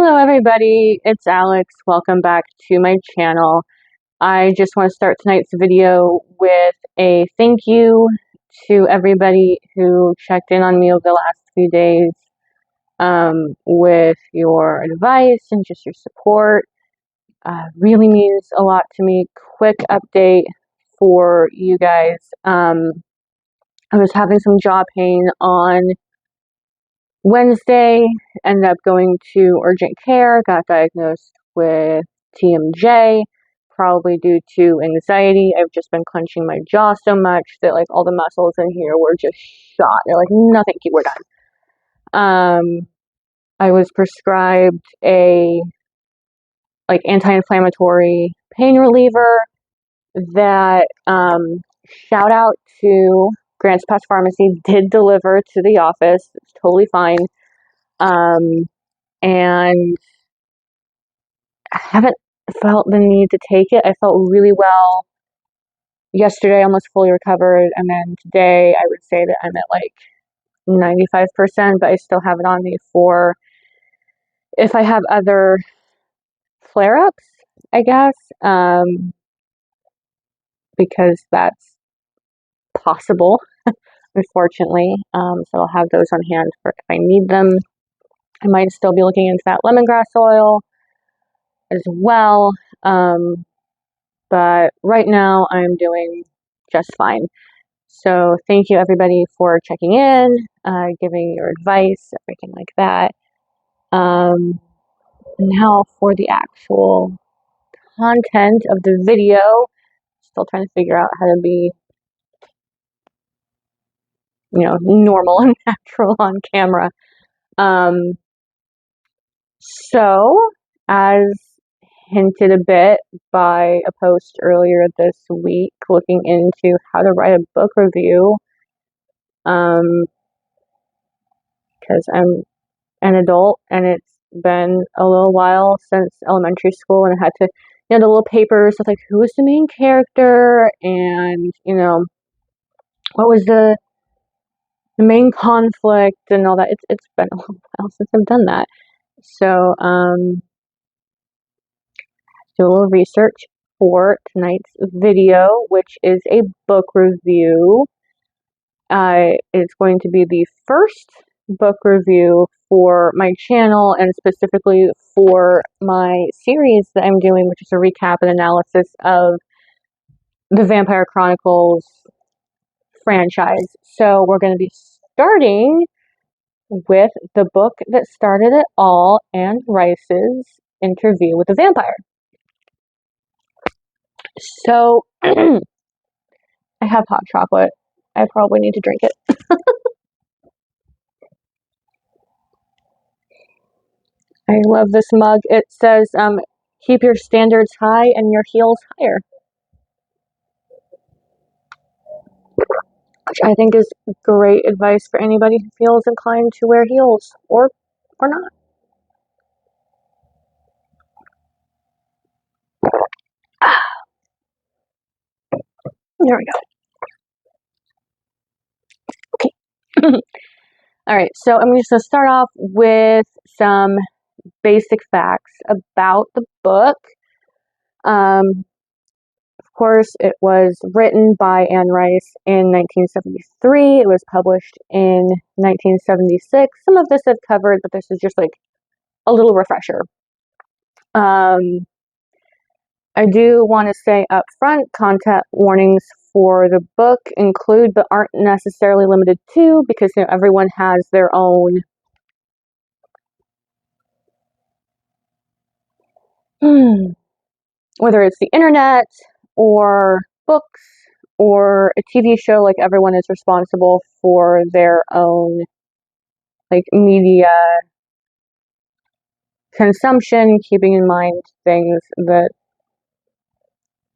Hello everybody, it's Alex. Welcome back to my channel. I just want to start tonight's video with a thank you to everybody who checked in on me over the last few days with your advice and just your support. Really means a lot to me. Quick update for you guys. I was having some jaw pain on Wednesday, ended up going to urgent care, got diagnosed with TMJ, probably due to anxiety. I've just been clenching my jaw so much that like all the muscles in here were just shot. They're like, no, thank you, we're done. I was prescribed a like anti-inflammatory pain reliever that shout out to Grants Pass Pharmacy, did deliver to the office. It's totally fine. And I haven't felt the need to take it. I felt really well yesterday, almost fully recovered, and then today I would say that I'm at like 95%, but I still have it on me for if I have other flare-ups, I guess, because that's possible, unfortunately. So I'll have those on hand for if I need them. I might still be looking into that lemongrass oil as well. But right now I'm doing just fine. So thank you everybody for checking in, giving your advice, everything like that. Now for the actual content of the video. Still trying to figure out how to be, normal and natural on camera. So as hinted a bit by a post earlier this week looking into how to write a book review, because I'm an adult and it's been a little while since elementary school, and I had to, the little papers with like who was the main character and, what was the main conflict and all that. It's been a while since I've done that. So, do a little research for tonight's video, which is a book review. It's going to be the first book review for my channel and specifically for my series that I'm doing, which is a recap and analysis of the Vampire Chronicles franchise. So we're going to be starting with the book that started it all, Anne Rice's Interview with the Vampire. So I have hot chocolate. I probably need to drink it. I love this mug. It says, keep your standards high and your heels higher. Which I think is great advice for anybody who feels inclined to wear heels or not. There we go. Okay. All right, so I'm just going to start off with some basic facts about the book. Of course, it was written by Anne Rice in 1973. It was published in 1976. Some of this I've covered, but this is just like a little refresher. I do want to say up front, content warnings for the book include, but aren't necessarily limited to, because everyone has their own whether it's the internet or books or a TV show, like everyone is responsible for their own like media consumption, keeping in mind things that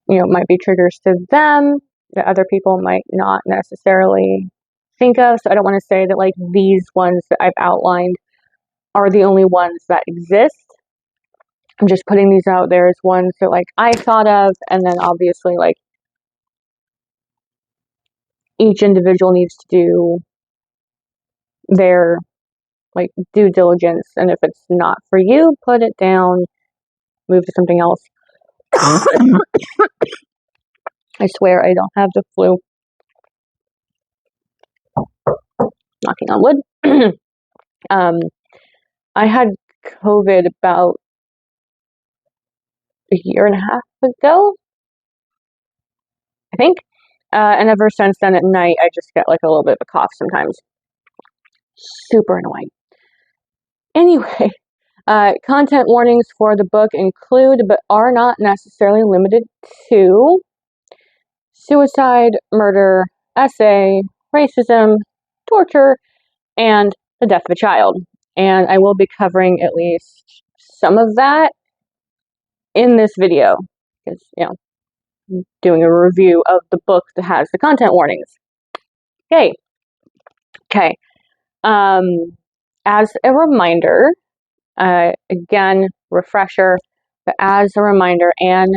might be triggers to them that other people might not necessarily think of. So I don't want to say that like these ones that I've outlined are the only ones that exist. I'm just putting these out there as ones that like I thought of, and then obviously like each individual needs to do their like due diligence, and if it's not for you, put it down, move to something else. I swear I don't have the flu. Knocking on wood. I had COVID about a year and a half ago, I think. And ever since then at night, I just get like a little bit of a cough sometimes. Super annoying. Anyway, content warnings for the book include, but are not necessarily limited to, suicide, murder, essay, racism, torture, and the death of a child. And I will be covering at least some of that in this video, because, doing a review of the book that has the content warnings. Yay. Okay. As a reminder, again, refresher, but as a reminder, Anne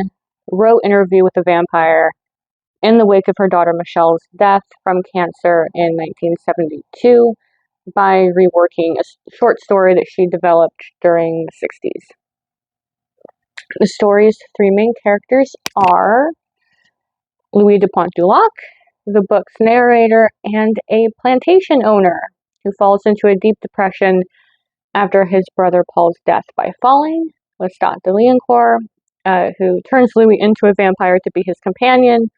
wrote Interview with a Vampire in the wake of her daughter Michelle's death from cancer in 1972 by reworking a short story that she developed during the 60s. The story's three main characters are Louis de Pontdulac, the book's narrator, and a plantation owner who falls into a deep depression after his brother Paul's death by falling, Lestat de Liancourt, who turns Louis into a vampire to be his companion,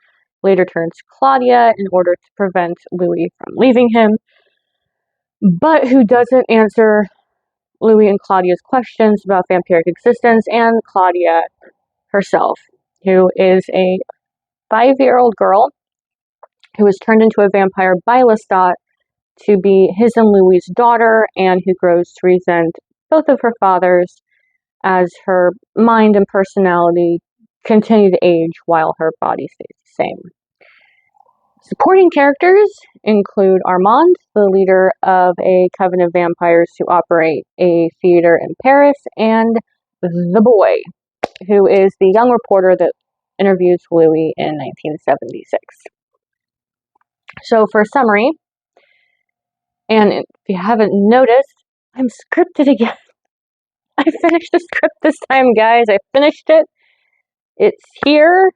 later turns Claudia in order to prevent Louis from leaving him, but who doesn't answer Louis and Claudia's questions about vampiric existence, and Claudia herself, who is a 5-year-old girl who was turned into a vampire by Lestat to be his and Louis' daughter, and who grows to resent both of her fathers as her mind and personality continue to age while her body stays the same. Supporting characters include Armand, the leader of a coven of vampires who operate a theater in Paris, and the boy, who is the young reporter that interviews Louis in 1976. So for a summary, and if you haven't noticed, I'm scripted again. I finished the script this time, guys. I finished it. It's here.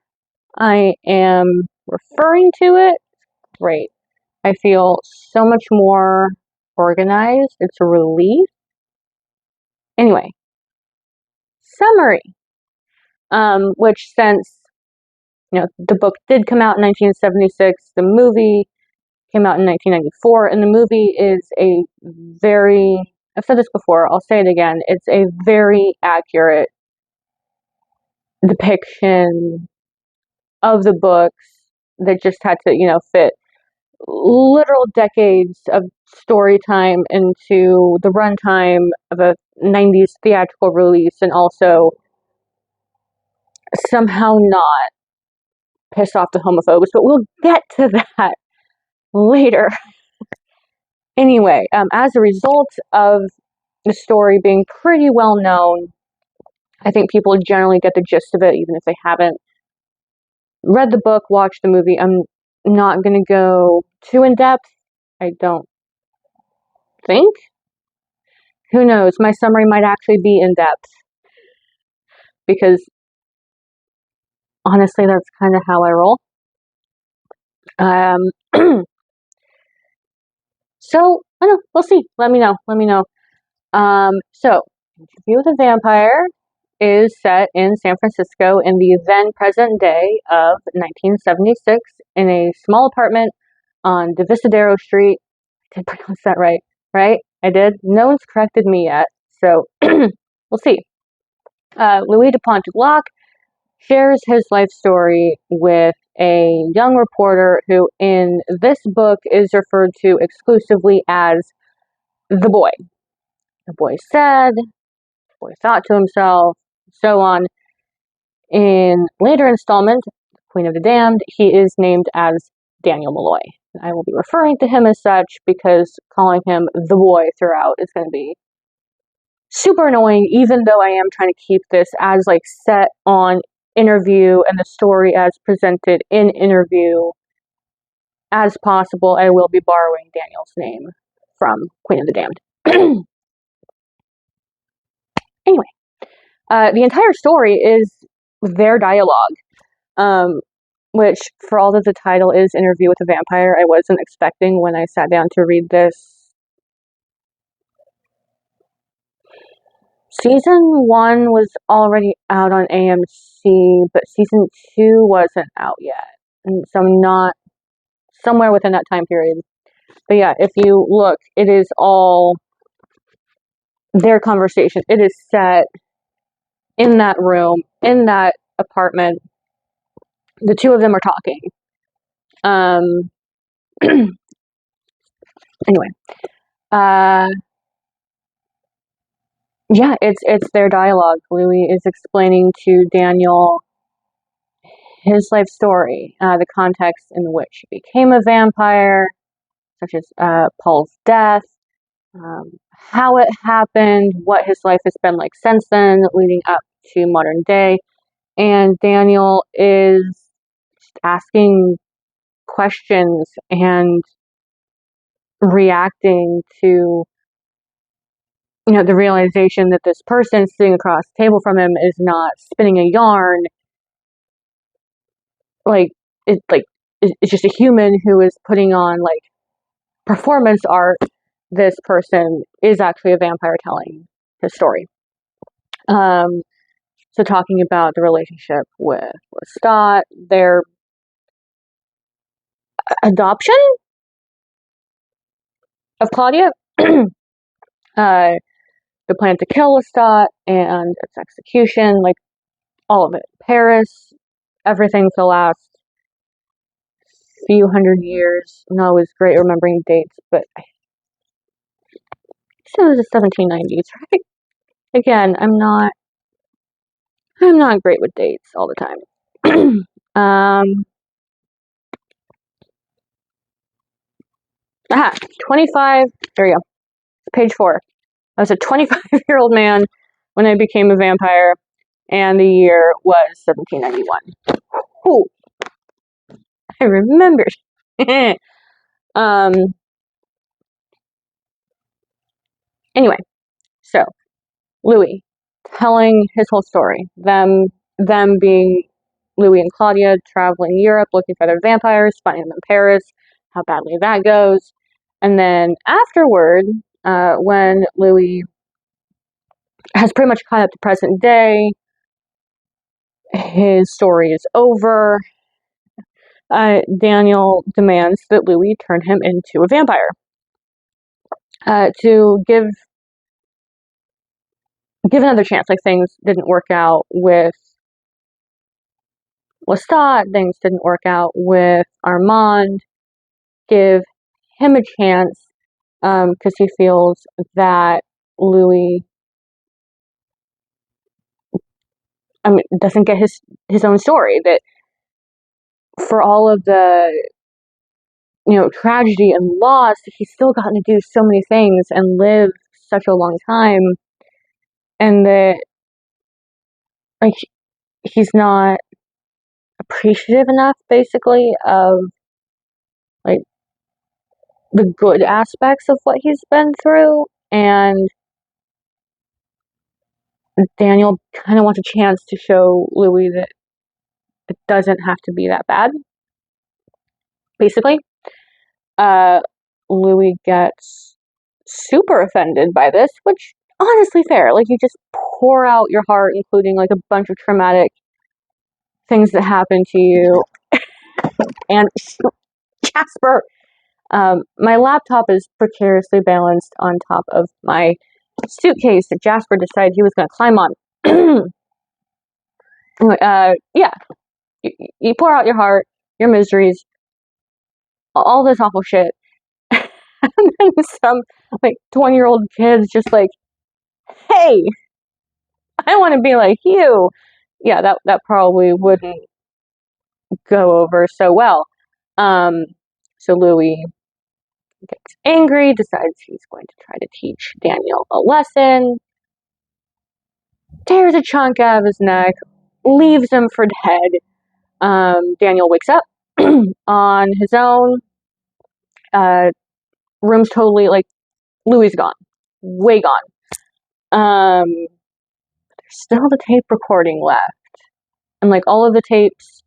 I am referring to it. Great. I feel so much more organized. It's a relief. Anyway, summary. Which since, the book did come out in 1976, the movie came out in 1994, and the movie is a very, I've said this before, I'll say it again, it's a very accurate depiction of the books that just had to, fit literal decades of story time into the runtime of a 90s theatrical release, and also somehow not piss off the homophobes, but we'll get to that later. Anyway, as a result of the story being pretty well known, I think people generally get the gist of it, even if they haven't read the book, watched the movie. I'm not going to go too in depth. I don't think. Who knows? My summary might actually be in depth, because honestly, that's kind of how I roll. So, I don't know. We'll see. Let me know. So, Interview with a Vampire is set in San Francisco in the then present day of 1976 in a small apartment on Divisadero Street. I did pronounce that right? I did. No one's corrected me yet, so we'll see. Louis de Pontdulac shares his life story with a young reporter who in this book is referred to exclusively as the boy. The boy said, the boy thought to himself, so on. In later installment, Queen of the Damned, he is named as Daniel Malloy. I will be referring to him as such because calling him the boy throughout is going to be super annoying, even though I am trying to keep this as set on Interview and the story as presented in Interview as possible. I will be borrowing Daniel's name from Queen of the Damned. Anyway, the entire story is their dialogue, which, for all that the title is Interview with a Vampire, I wasn't expecting when I sat down to read this. Season 1 was already out on AMC, but Season 2 wasn't out yet. And so I'm not somewhere within that time period. But yeah, if you look, it is all their conversation. It is set in that room, in that apartment. The two of them are talking. Anyway, yeah, it's their dialogue. Louis is explaining to Daniel his life story, the context in which he became a vampire, such as Paul's death, how it happened, what his life has been like since then, leading up to modern day. And Daniel is asking questions and reacting to, the realization that this person sitting across the table from him is not spinning a yarn. It's just a human who is putting on like performance art. This person is actually a vampire telling his story. So talking about the relationship with Lestat, their adoption of Claudia, the plan to kill Lestat and its execution, like all of it. Paris, everything for the last few hundred years. I'm not always great remembering dates, but I said it was the 1790s, right? Again, I'm not great with dates all the time. 25, there you go, page 4. I was a 25-year-old man when I became a vampire, and the year was 1791. Ooh, I remembered. Anyway, so Louis telling his whole story. Them being Louis and Claudia traveling Europe looking for their vampires, finding them in Paris, how badly that goes. And then afterward, when Louis has pretty much caught up to present day, his story is over. Daniel demands that Louis turn him into a vampire. To give another chance. Like, things didn't work out with Lestat, things didn't work out with Armand. Give him a chance, because he feels that Louis, doesn't get his own story. That for all of the tragedy and loss, he's still gotten to do so many things and live such a long time, and that like he's not appreciative enough, basically, of like the good aspects of what he's been through. And Daniel kind of wants a chance to show Louis that it doesn't have to be that bad, basically. Louis gets super offended by this, which honestly fair. Like, you just pour out your heart, including like a bunch of traumatic things that happen to you. And Jasper, my laptop is precariously balanced on top of my suitcase that Jasper decided he was going to climb on. Yeah, you pour out your heart, your miseries, all this awful shit, and then some like 20-year-old kid's just like, "Hey, I want to be like you." Yeah, that probably wouldn't go over so well. So Louis gets angry, decides he's going to try to teach Daniel a lesson, tears a chunk out of his neck, leaves him for dead. Daniel wakes up on his own. Room's totally like, Louis gone, way gone. still the tape recording left. And like all of the tapes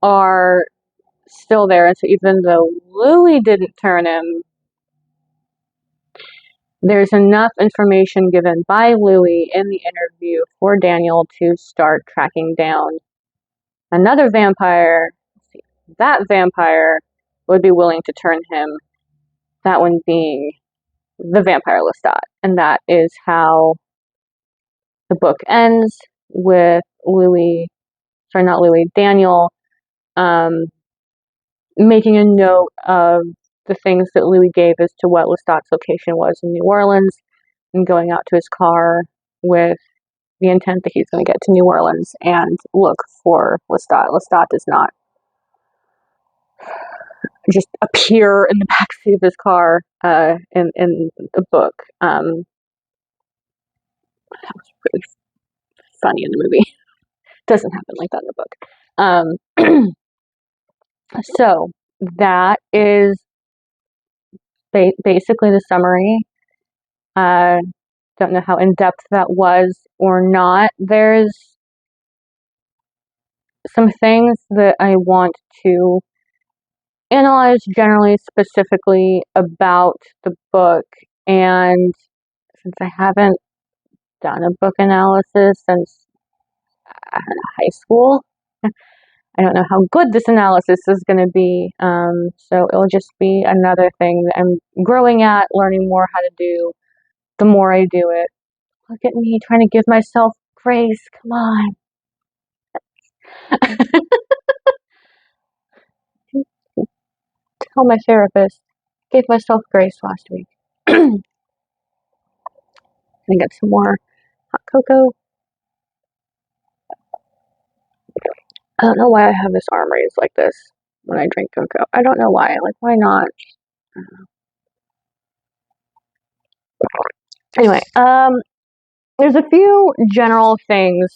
are still there. And so even though Louis didn't turn him, there's enough information given by Louis in the interview for Daniel to start tracking down another vampire. That vampire would be willing to turn him, that one being the vampire Lestat. And that is how the book ends, with Daniel, making a note of the things that Louis gave as to what Lestat's location was in New Orleans, and going out to his car with the intent that he's going to get to New Orleans and look for Lestat. Lestat does not just appear in the backseat of his car in the book. That was really funny in the movie. Doesn't happen like that in the book. So that is basically the summary. Don't know how in-depth that was or not. There's some things that I want to analyze generally, specifically about the book, and since I haven't done a book analysis since high school, I don't know how good this analysis is going to be, so it'll just be another thing that I'm growing at, learning more how to do the more I do it. Look at me trying to give myself grace, come on. Tell my therapist, gave myself grace last week. Gonna get some more hot cocoa. I don't know why I have this arm raised like this when I drink cocoa. I don't know why. Like, why not? Anyway, there's a few general things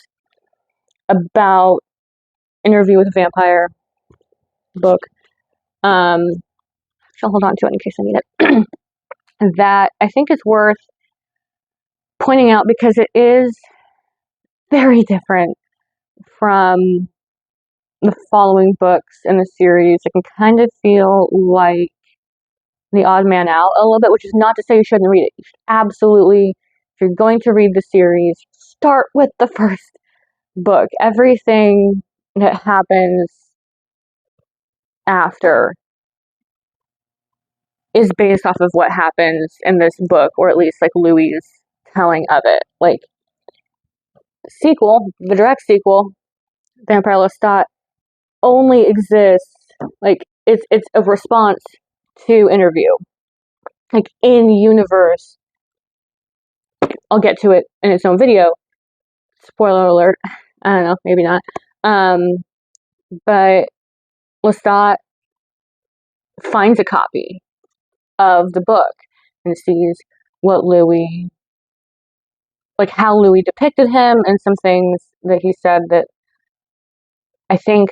about Interview with a Vampire book. I'll hold on to it in case I need it. That I think is worth pointing out because it is very different from the following books in the series. It can kind of feel like The Odd Man Out a little bit, which is not to say you shouldn't read it. You should absolutely, if you're going to read the series, start with the first book. Everything that happens after is based off of what happens in this book, or at least like Louis' telling of it. Like, sequel, the direct sequel, Vampire Lestat, only exists, like, it's a response to Interview. Like, in universe, I'll get to it in its own video. Spoiler alert. I don't know, maybe not. But Lestat finds a copy of the book and sees what Louis, like how Louis depicted him, and some things that he said that I think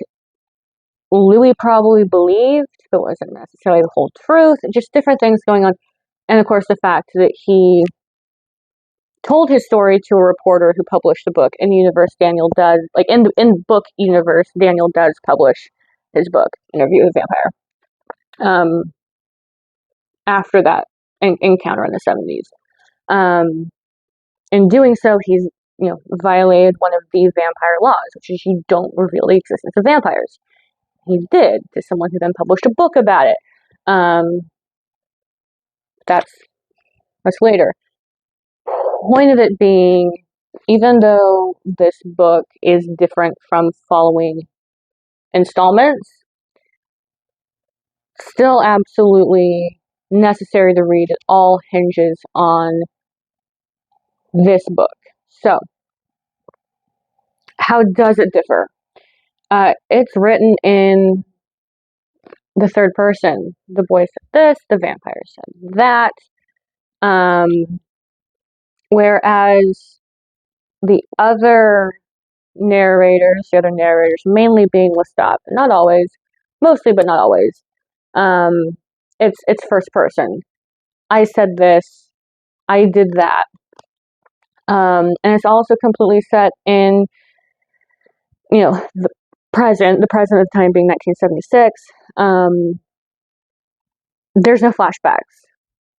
Louis probably believed, but wasn't necessarily the whole truth. Just different things going on. And of course, the fact that he told his story to a reporter who published the book. In universe, Daniel does, like in book universe, Daniel does publish his book, Interview with a Vampire. After that encounter in the 70s. In doing so, he's violated one of the vampire laws, which is you don't reveal the existence of vampires. He did to someone who then published a book about it. That's later. Point of it being, even though this book is different from following installments, still absolutely necessary to read. It all hinges on this book. So, how does it differ? It's written in the third person. The boy said this, the vampire said that. Whereas the other narrators, mainly being Lestat, not always, mostly but not always, it's first person. I said this, I did that. And it's also completely set in, the present of the time being 1976. There's no flashbacks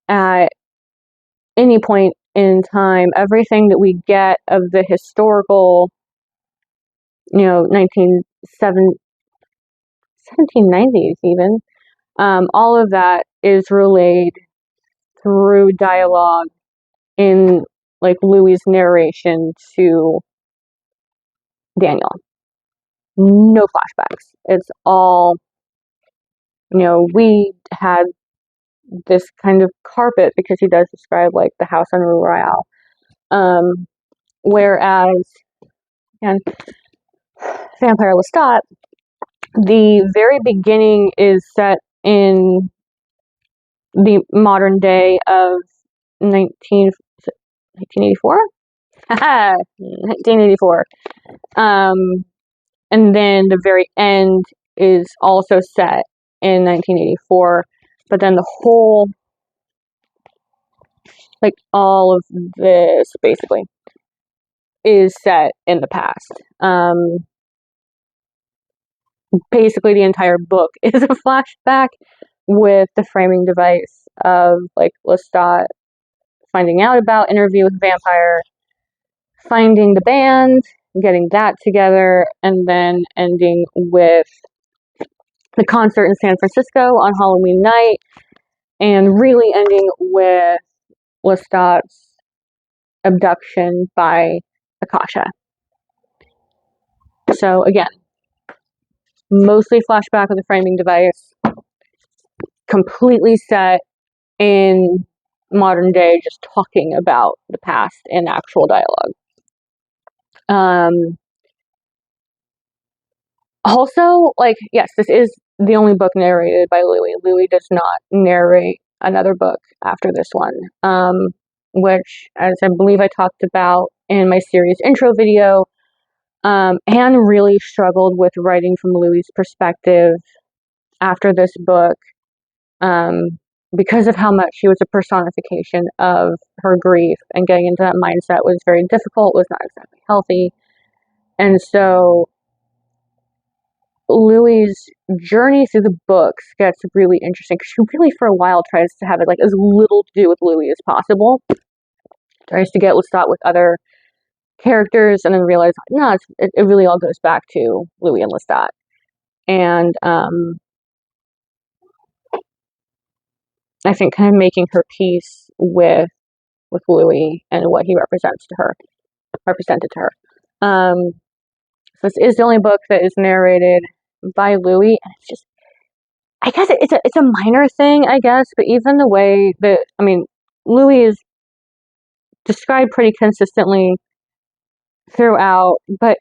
at any point in time. Everything that we get of the historical, 1790s even, all of that is relayed through dialogue in like Louis's narration to Daniel. No flashbacks. It's all, we had this kind of carpet, because he does describe like the house on Rue Royale. Whereas, and Vampire Lestat, the very beginning is set in the modern day of 1984? 1984. And then the very end is also set in 1984. But then the whole, like all of this basically, is set in the past. Basically, the entire book is a flashback with the framing device of like Lestat finding out about Interview with a Vampire, finding the band, getting that together, and then ending with the concert in San Francisco on Halloween night, and really ending with Lestat's abduction by Akasha. So again, mostly flashback with a framing device, completely set in modern day, just talking about the past in actual dialogue. Also, like, yes, this is the only book narrated by Louis. Louis does not narrate another book after this one, which, as I believe I talked about in my series intro video, Anne really struggled with writing from Louis's perspective after this book, because of how much she was a personification of her grief, and getting into that mindset was very difficult, was not exactly healthy. And so Louis's journey through the books gets really interesting, because she really for a while tries to have it like as little to do with Louis as possible. Tries to get Lestat with other characters, and then realize, no, it really all goes back to Louis and Lestat. And I think kind of making her peace with Louis and what he represented to her. So this is the only book that is narrated by Louis, and it's just, I guess it's a minor thing, I guess, but even the way that, Louis is described pretty consistently throughout, but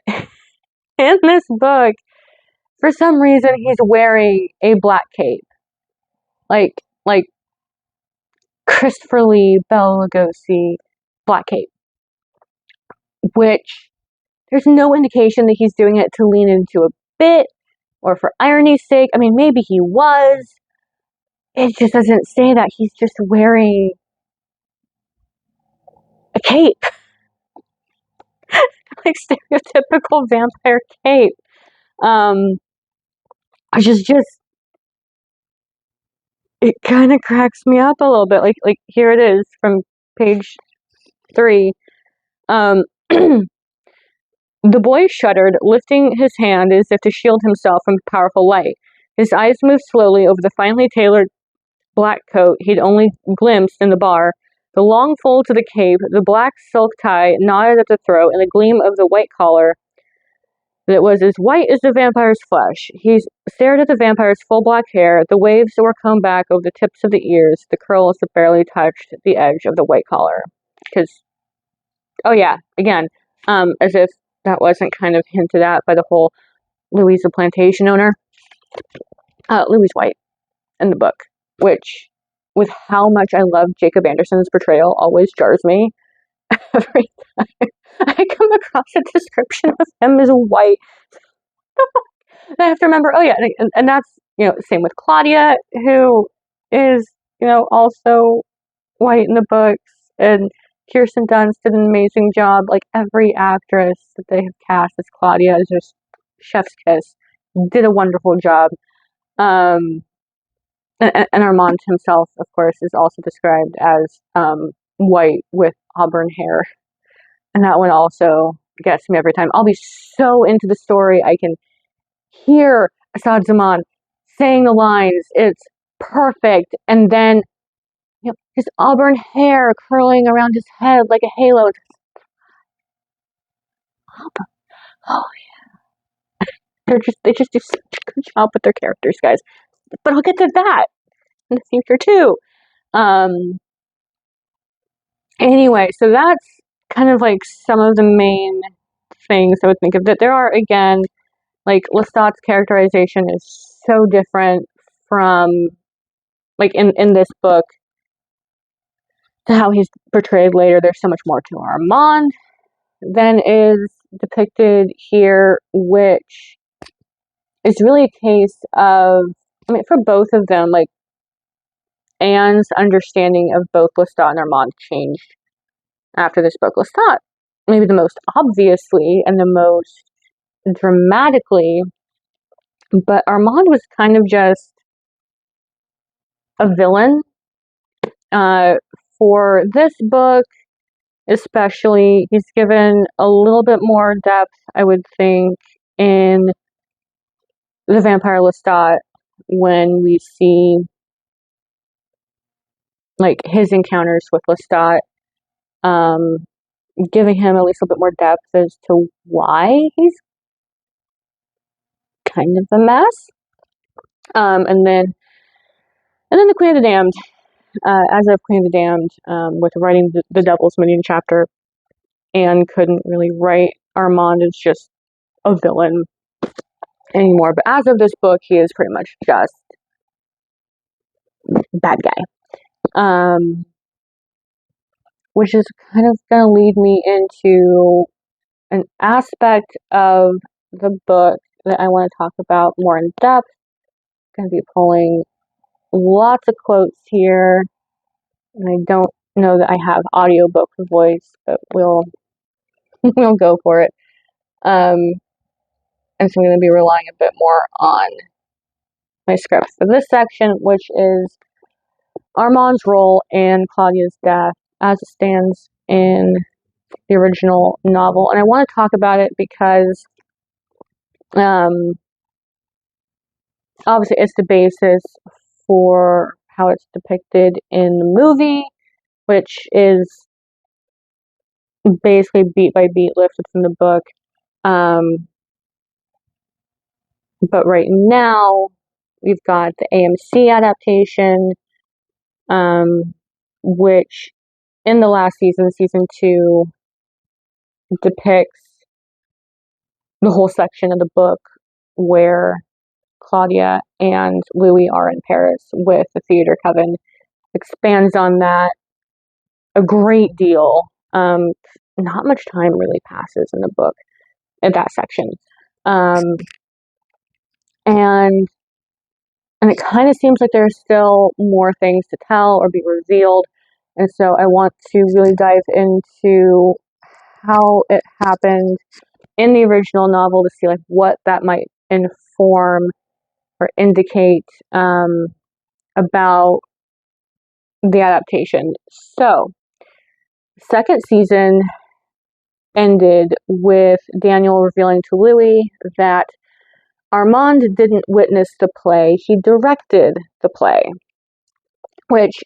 in this book, for some reason, he's wearing a black cape, like Christopher Lee, Bela Lugosi black cape, which there's no indication that he's doing it to lean into a bit or for irony's sake. Maybe he was. It just doesn't say that. He's just wearing a cape. Like stereotypical vampire cape. Which is just, it kind of cracks me up a little bit. Like here it is from page 3. The boy shuddered, lifting his hand as if to shield himself from the powerful light. His eyes moved slowly over the finely tailored black coat he'd only glimpsed in the bar, the long folds of the cape, the black silk tie knotted at the throat, and the gleam of the white collar that was as white as the vampire's flesh. He stared at the vampire's full black hair, the waves that were combed back over the tips of the ears, the curls that barely touched the edge of the white collar. Because, oh yeah, again, as if that wasn't kind of hinted at by the whole Louis the plantation owner. Louis white in the book, which, with how much I love Jacob Anderson's portrayal, always jars me every time I come across a description of him as white. I have to remember, oh yeah, and that's, same with Claudia, who is, also white in the books, and Kirsten Dunst did an amazing job. Like, every actress that they have cast as Claudia is just chef's kiss. Did a wonderful job. And Armand himself, of course, is also described as white with auburn hair. And that one also gets me every time. I'll be so into the story, I can hear Asad Zaman saying the lines. It's perfect. And then his auburn hair curling around his head like a halo. Oh, they just do such a good job with their characters, guys. But I'll get to that in the future too. Anyway, so that's kind of like some of the main things I would think of. That there are, again, like, Lestat's characterization is so different from, like, in this book to how he's portrayed later. There's so much more to Armand than is depicted here, which is really a case of, I mean, for both of them, like, Anne's understanding of both Lestat and Armand changed after this book. Lestat, maybe the most obviously and the most dramatically, but Armand was kind of just a villain. For this book, especially, he's given a little bit more depth, I would think, in the Vampire Lestat when we see, like, his encounters with Lestat, giving him at least a bit more depth as to why he's kind of a mess. And then the Queen of the Damned. As of Queen of the Damned, with writing the Devil's Minion chapter, Anne couldn't really write Armand as just a villain anymore. But as of this book, he is pretty much just bad guy. Which is kind of going to lead me into an aspect of the book that I want to talk about more in depth. I'm going to be pulling lots of quotes here, and I don't know that I have audiobook voice, but we'll go for it. And so I'm going to be relying a bit more on my script for this section, which is Armand's role in Claudia's death as it stands in the original novel. And I want to talk about it because obviously it's the basis for how it's depicted in the movie, which is basically beat by beat lifted from the book. But right now, we've got the AMC adaptation, which in the last season, season 2, depicts the whole section of the book where Claudia and Louis are in Paris with the Theater Coven. Expands on that a great deal. Not much time really passes in the book in that section. And it kind of seems like there's still more things to tell or be revealed. And so I want to really dive into how it happened in the original novel to see, like, what that might inform or indicate about the adaptation. So, second season ended with Daniel revealing to Louis that Armand didn't witness the play, he directed the play, which,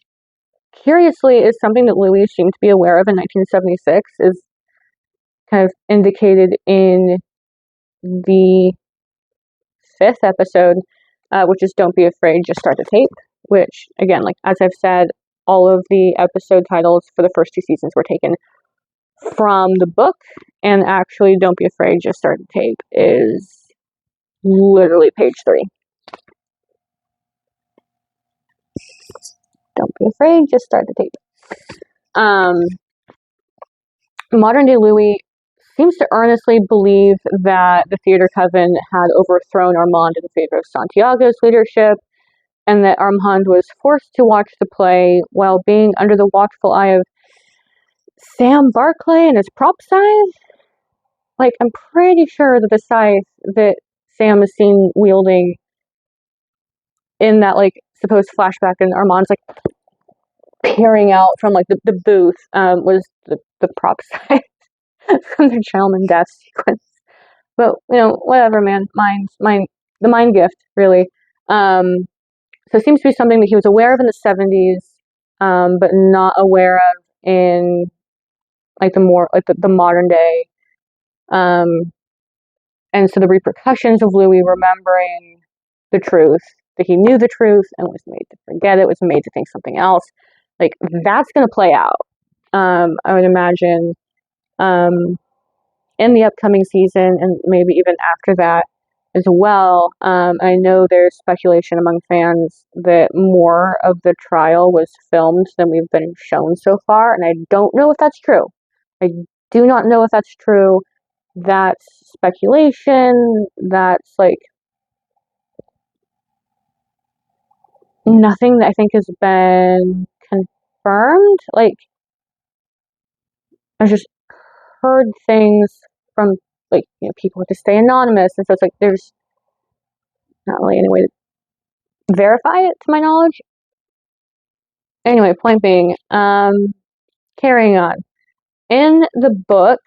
curiously, is something that Louis seemed to be aware of in 1976, is kind of indicated in the 5th episode, which is Don't Be Afraid, Just Start the Tape, which, again, like, as I've said, all of the episode titles for the first 2 seasons were taken from the book, and actually Don't Be Afraid, Just Start the Tape is literally page 3. Don't be afraid, just start the tape. Modern day Louis seems to earnestly believe that the Theater Coven had overthrown Armand in favor of Santiago's leadership, and that Armand was forced to watch the play while being under the watchful eye of Sam Barclay and his prop scythe? Like, I'm pretty sure that the scythe that Sam is seen wielding in that, like, supposed flashback, and Armand's, like, peering out from, like, the booth, was the prop scythe from the Gentleman Death sequence. But, whatever, man. The mind gift, really. So it seems to be something that he was aware of in the 70s, but not aware of in, like, the more, like, the modern day. And so the repercussions of Louis remembering the truth, that he knew the truth and was made to forget it, was made to think something else, like, that's going to play out. I would imagine, in the upcoming season, and maybe even after that as well. I know there's speculation among fans that more of the trial was filmed than we've been shown so far, and I don't know if that's true. I do not know if that's true. That's speculation. That's, like, nothing that I think has been confirmed. Like, I've just heard things from, like, people to stay anonymous, and so it's like there's not really any way to verify it to my knowledge. Anyway, point being, carrying on. In the book,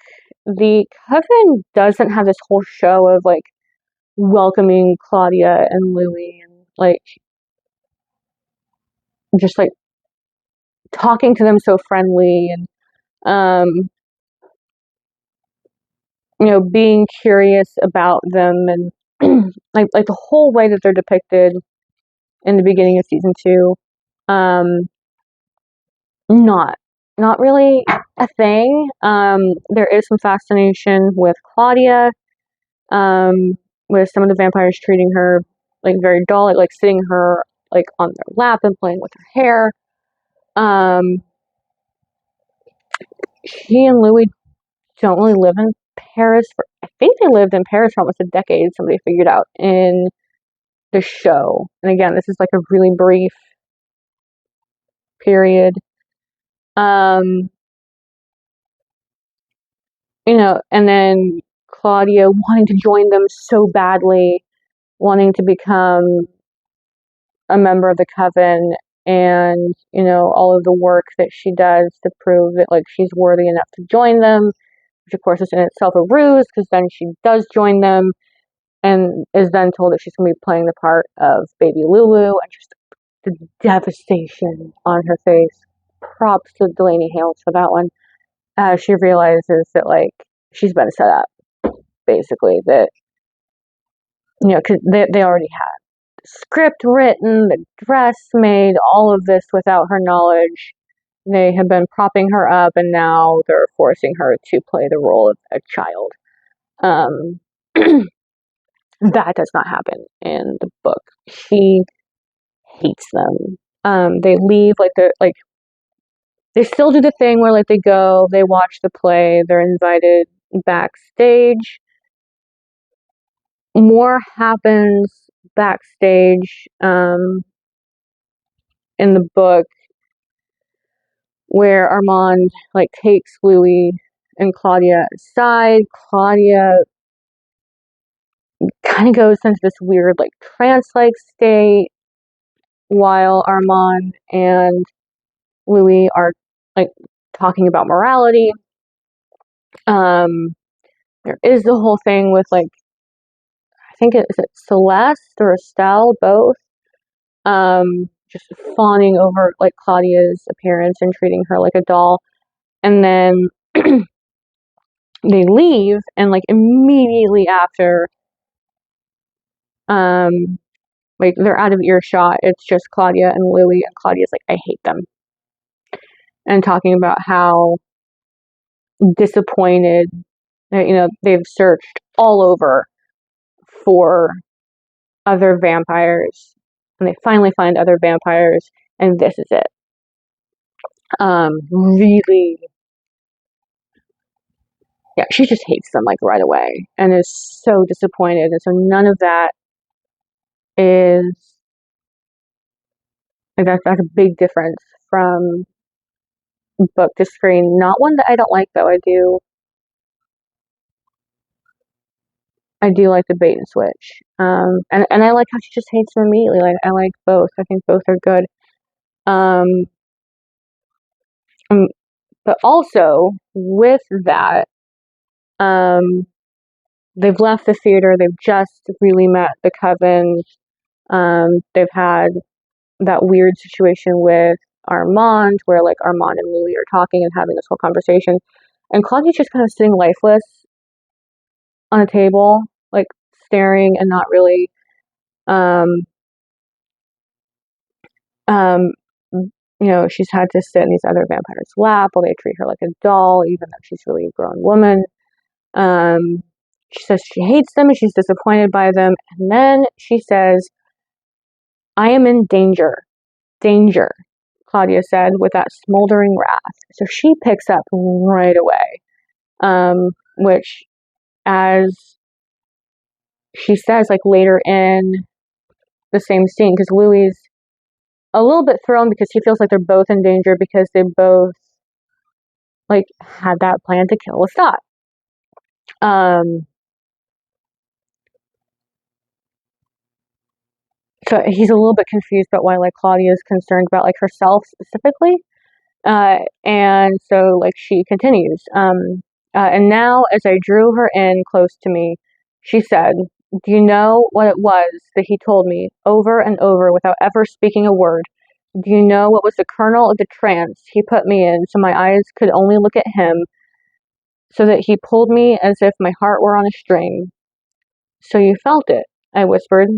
the Coven doesn't have this whole show of, like, welcoming Claudia and Louis and, like, just, like, talking to them so friendly and, being curious about them, and like the whole way that they're depicted in the beginning of season 2. Um, not not really a thing. There is some fascination with Claudia, with some of the vampires treating her, like, very dull, like sitting her, like, on their lap and playing with her hair. Um, she and Louis don't really live in Paris. I think they lived in Paris for almost a decade. Somebody figured out in the show, and again, this is, like, a really brief period. Um, and then Claudia wanting to join them so badly, wanting to become a member of the Coven, and, all of the work that she does to prove that, like, she's worthy enough to join them, which of course is in itself a ruse, because then she does join them and is then told that she's going to be playing the part of baby Lulu, and just the devastation on her face. Props to Delaney Hales for that one. She realizes that, like, she's been set up, basically, that, because they already had the script written, the dress made, all of this without her knowledge. They have been propping her up, and now they're forcing her to play the role of a child. Um, that does not happen in the book. She hates them. They leave, like, they still do the thing where, like, they go, they watch the play, they're invited backstage. More happens backstage, in the book, where Armand, like, takes Louis and Claudia aside. Claudia kind of goes into this weird, like, trance-like state, while Armand and Louis are, like, talking about morality. There is the whole thing with, like, I think is it Celeste or Estelle, both, just fawning over, like, Claudia's appearance and treating her like a doll. And then they leave, and, like, immediately after, like, they're out of earshot, it's just Claudia and Louis, and Claudia's like, I hate them. And talking about how disappointed, they've searched all over for other vampires, and they finally find other vampires, and this is it. Really, yeah, she just hates them, like, right away, and is so disappointed, and so none of that is, like, that's a big difference from book to screen. Not one that I don't like, though. I do like the bait and switch. And I like how she just hates him immediately. Like, I like both. I think both are good. Um, um, but also with that, um, they've left the theater. They've just really met the coven. They've had that weird situation with Armand, where like Armand and Louis are talking and having this whole conversation, and Claudia's just kind of sitting lifeless on a table, like staring and not really. Um, um, she's had to sit in these other vampires' lap while they treat her like a doll, even though she's really a grown woman. Um, she says she hates them and she's disappointed by them, and then she says, "I am in danger." Danger, Claudia said with that smoldering wrath. So she picks up right away, which, as she says, like later in the same scene, because Louis a little bit thrown because he feels like they're both in danger because they both like had that plan to kill Lestat. So he's a little bit confused about why like Claudia is concerned about like herself specifically. And so like she continues. And now as I drew her in close to me, she said, "Do you know what it was that he told me over and over without ever speaking a word? Do you know what was the kernel of the trance he put me in so my eyes could only look at him, so that he pulled me as if my heart were on a string?" "So you felt it," I whispered.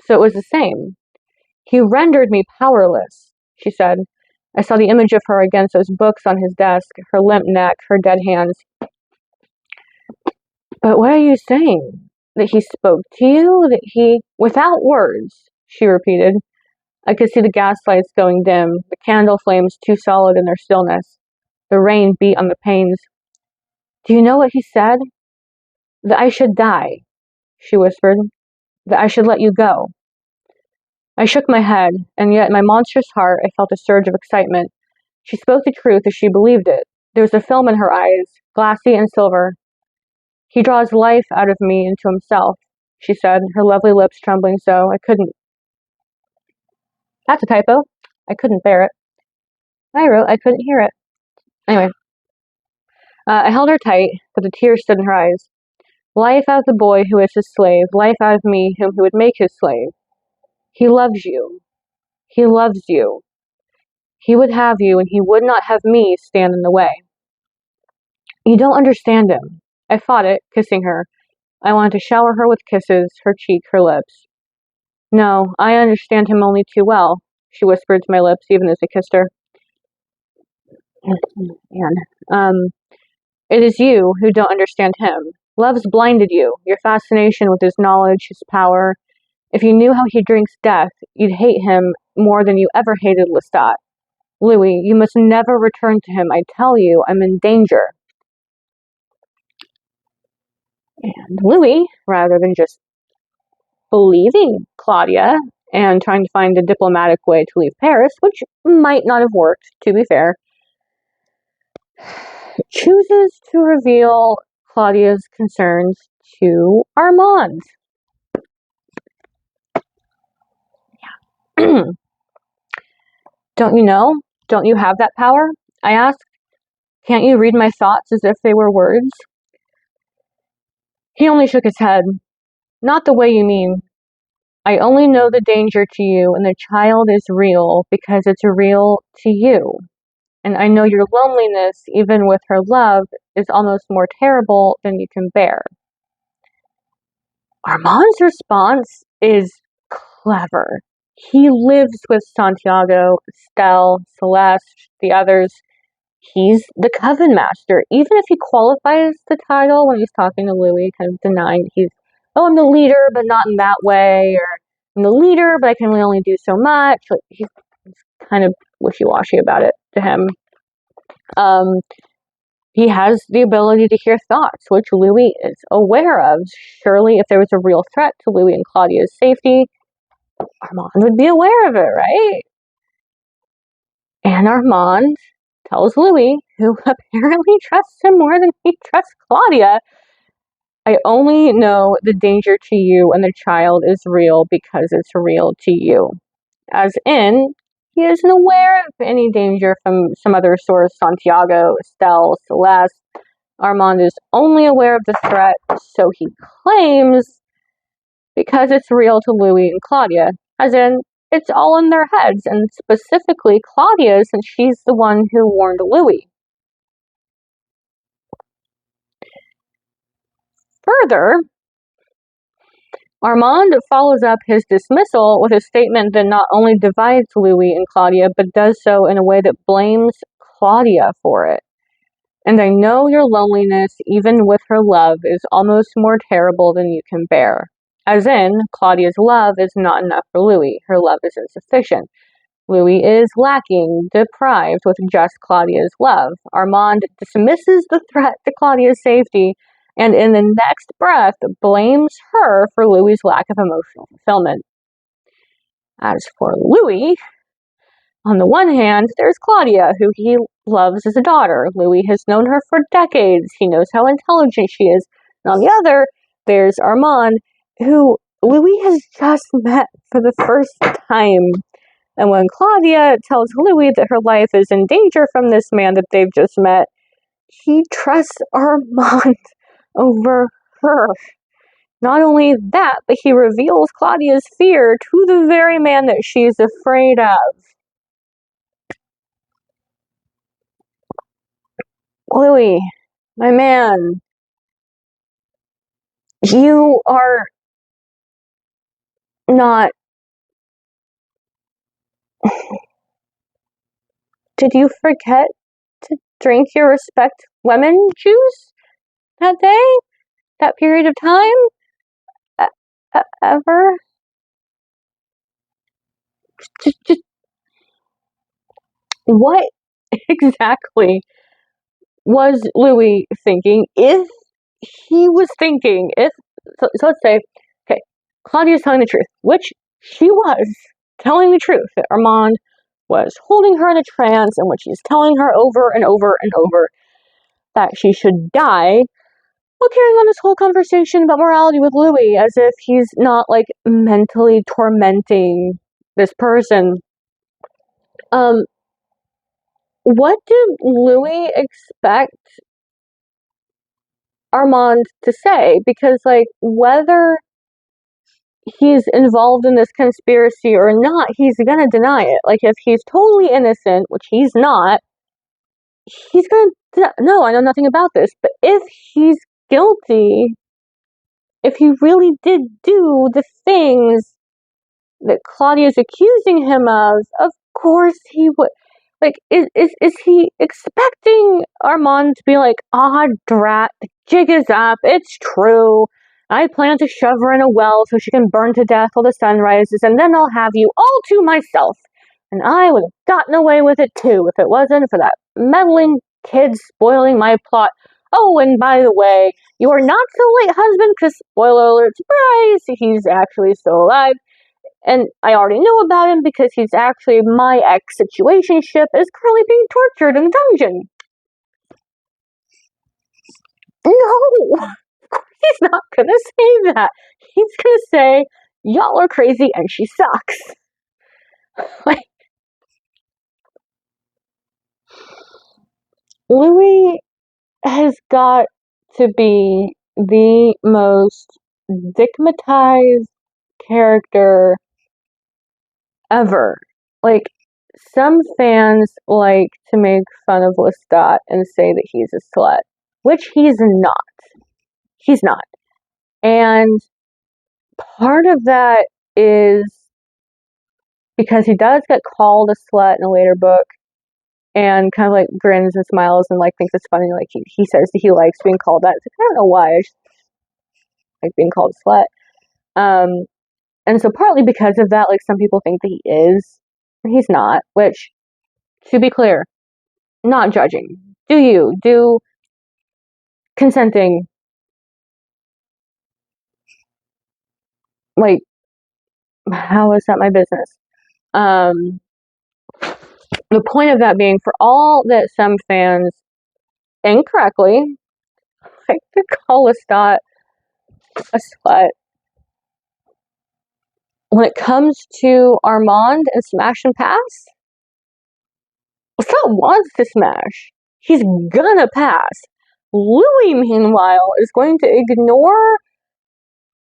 "So it was the same." "He rendered me powerless," she said. I saw the image of her against those books on his desk, her limp neck, her dead hands. "But what are you saying? That he spoke to you? That he—" "Without words," she repeated. I could see the gas lights going dim, the candle flames too solid in their stillness. The rain beat on the panes. "Do you know what he said?" "That I should die," she whispered. "That I should let you go." I shook my head, and yet in my monstrous heart I felt a surge of excitement. She spoke the truth as she believed it. There was a film in her eyes, glassy and silver. "He draws life out of me into himself," she said, her lovely lips trembling so I couldn't. That's a typo. I couldn't bear it. I wrote I couldn't hear it. Anyway, I held her tight, but the tears stood in her eyes. "Life out of the boy who is his slave, life out of me whom he would make his slave. He loves you. He loves you. He would have you, and he would not have me stand in the way. You don't understand him." I fought it, kissing her. I wanted to shower her with kisses, her cheek, her lips. "No, I understand him only too well," she whispered to my lips, even as I kissed her. And, it is you who don't understand him. Love's blinded you, your fascination with his knowledge, his power. If you knew how he drinks death, you'd hate him more than you ever hated Lestat. Louis, you must never return to him. I tell you, I'm in danger." And Louis, rather than just believing Claudia and trying to find a diplomatic way to leave Paris, which might not have worked, to be fair, chooses to reveal Claudia's concerns to Armand. "Don't you know? Don't you have that power?" I asked. "Can't you read my thoughts as if they were words?" He only shook his head. "Not the way you mean. I only know the danger to you, and the child is real because it's real to you. And I know your loneliness, even with her love, is almost more terrible than you can bear." Armand's response is clever. He lives with Santiago, Estelle, Celeste, the others. He's the Coven Master. Even if he qualifies the title when he's talking to Louis, kind of denying he's, "Oh, I'm the leader, but not in that way," or "I'm the leader, but I can really only do so much." Like, he's kind of wishy-washy about it to him. He has the ability to hear thoughts, which Louis is aware of. Surely, if there was a real threat to Louis and Claudia's safety, Armand would be aware of it, right? And Armand tells Louis, who apparently trusts him more than he trusts Claudia, I only know the danger to you and the child is real because it's real to you. As in, he isn't aware of any danger from some other source, Santiago, Estelle, Celeste. Armand is only aware of the threat, so he claims, because it's real to Louis and Claudia. As in, it's all in their heads, and specifically Claudia, since she's the one who warned Louis. Further, Armand follows up his dismissal with a statement that not only divides Louis and Claudia, but does so in a way that blames Claudia for it. And I know your loneliness, even with her love, is almost more terrible than you can bear. As in, Claudia's love is not enough for Louis. Her love is insufficient. Louis is lacking, deprived with just Claudia's love. Armand dismisses the threat to Claudia's safety and in the next breath blames her for Louis' lack of emotional fulfillment. As for Louis, on the one hand, there's Claudia, who he loves as a daughter. Louis has known her for decades. He knows how intelligent she is. And on the other, there's Armand, who Louis has just met for the first time. And when Claudia tells Louis that her life is in danger from this man that they've just met, he trusts Armand over her. Not only that, but he reveals Claudia's fear to the very man that she's afraid of. Louis, my man, you are not. Did you forget to drink your respect lemon juice that day? That period of time? Ever? Just what exactly was Louis thinking? If he was thinking, so let's say, okay, Claudia's telling the truth, which she was telling the truth, that Armand was holding her in a trance in which he's telling her over and over and over that she should die, while carrying on this whole conversation about morality with Louis as if he's not like mentally tormenting this person. What did Louis expect Armand to say? Because like whether he's involved in this conspiracy or not, he's gonna deny it. Like if he's totally innocent, which he's not, he's gonna no, I know nothing about this. But if he's guilty, if he really did do the things that Claudia's accusing him of course he would. Like, is he expecting Armand to be like, ah, drat, the jig is up, it's true. I plan to shove her in a well so she can burn to death while the sun rises, and then I'll have you all to myself. And I would have gotten away with it too if it wasn't for that meddling kid spoiling my plot. Oh, and by the way, your not so late husband, because spoiler alert, surprise, he's actually still alive. And I already know about him because he's actually my ex-situationship is currently being tortured in a dungeon. No! Of course he's not gonna say that. He's gonna say, y'all are crazy and she sucks. Like, Louis has got to be the most stigmatized character ever. Like, some fans like to make fun of Lestat and say that he's a slut, which he's not. He's not. And part of that is because he does get called a slut in a later book and kind of like grins and smiles and like thinks it's funny. Like he says that he likes being called that. It's like, I don't know why. I just like being called a slut. And so partly because of that, like some people think that he is, but he's not, which to be clear, not judging. Do you? Do consenting. Like, how is that my business? The point of that being, for all that some fans incorrectly like to call Lestat a slut, when it comes to Armand and Smash and Pass, Lestat wants to smash. He's gonna pass. Louis, meanwhile, is going to ignore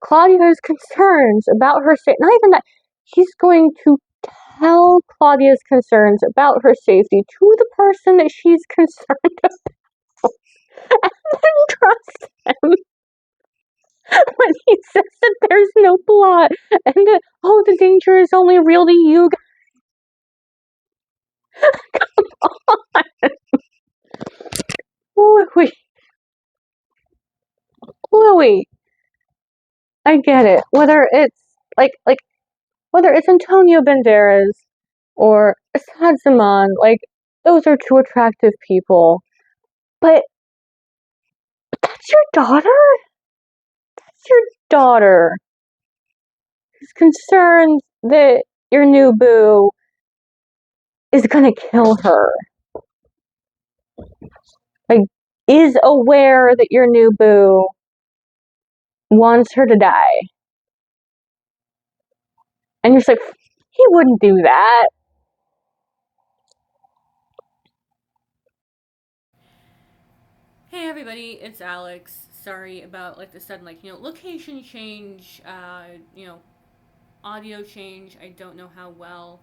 Claudia's concerns about her safety. Not even that. He's going to tell Claudia's concerns about her safety to the person that she's concerned about, and then trust him when he says that there's no plot and that, oh, the danger is only real to you. Come on. Louis, I get it. Whether it's whether it's Antonio Banderas or Assad Zaman, those are two attractive people. But that's your daughter? That's your daughter who's concerned that your new boo is gonna kill her. Is aware that your new boo wants her to die. And you're just like, he wouldn't do that. Hey everybody, it's Alex. Sorry about the sudden location change, audio change. I don't know how well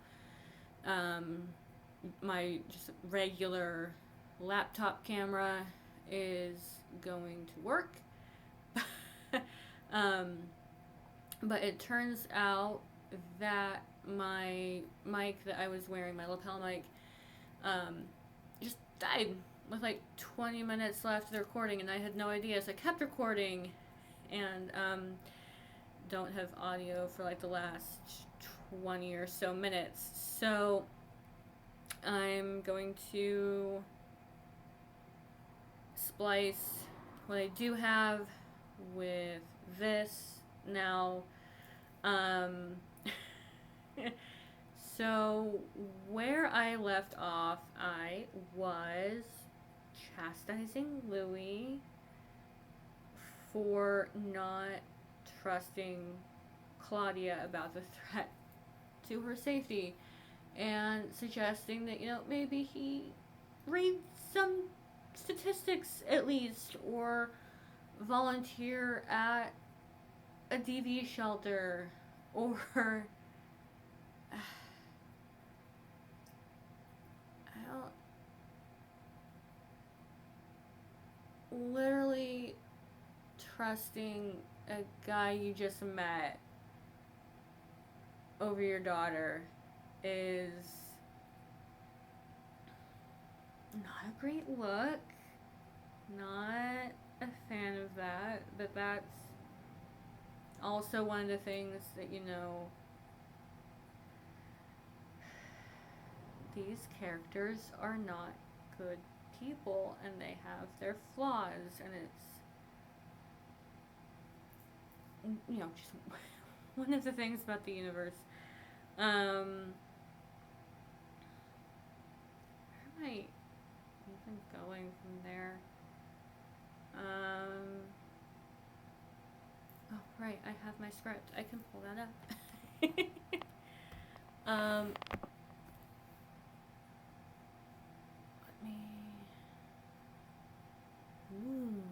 um, my just regular laptop camera is going to work. um, but it turns out that my mic that I was wearing, my lapel mic, um, just died with 20 minutes left of the recording, and I had no idea, so I kept recording and don't have audio for the last 20 or so minutes. So I'm going to splice what I do have with this now. Um, so where I left off, I was chastising Louis for not trusting Claudia about the threat to her safety and suggesting that, maybe he read some statistics at least or volunteer at a DV shelter or I don't literally trusting a guy you just met over your daughter is not a great look. Not a fan of that, but that's also one of the things that, these characters are not good people and they have their flaws, and it's, just one of the things about the universe. Where am I even going from there? Oh, right, I have my script. I can pull that up. um, let me. Ooh.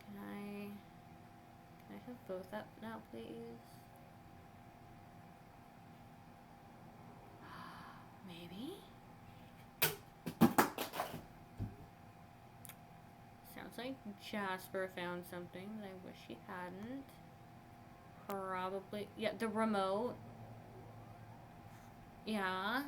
Can I have both up now, please? Maybe? Sounds like Jasper found something that I wish he hadn't. Probably. Yeah, the remote. Yeah.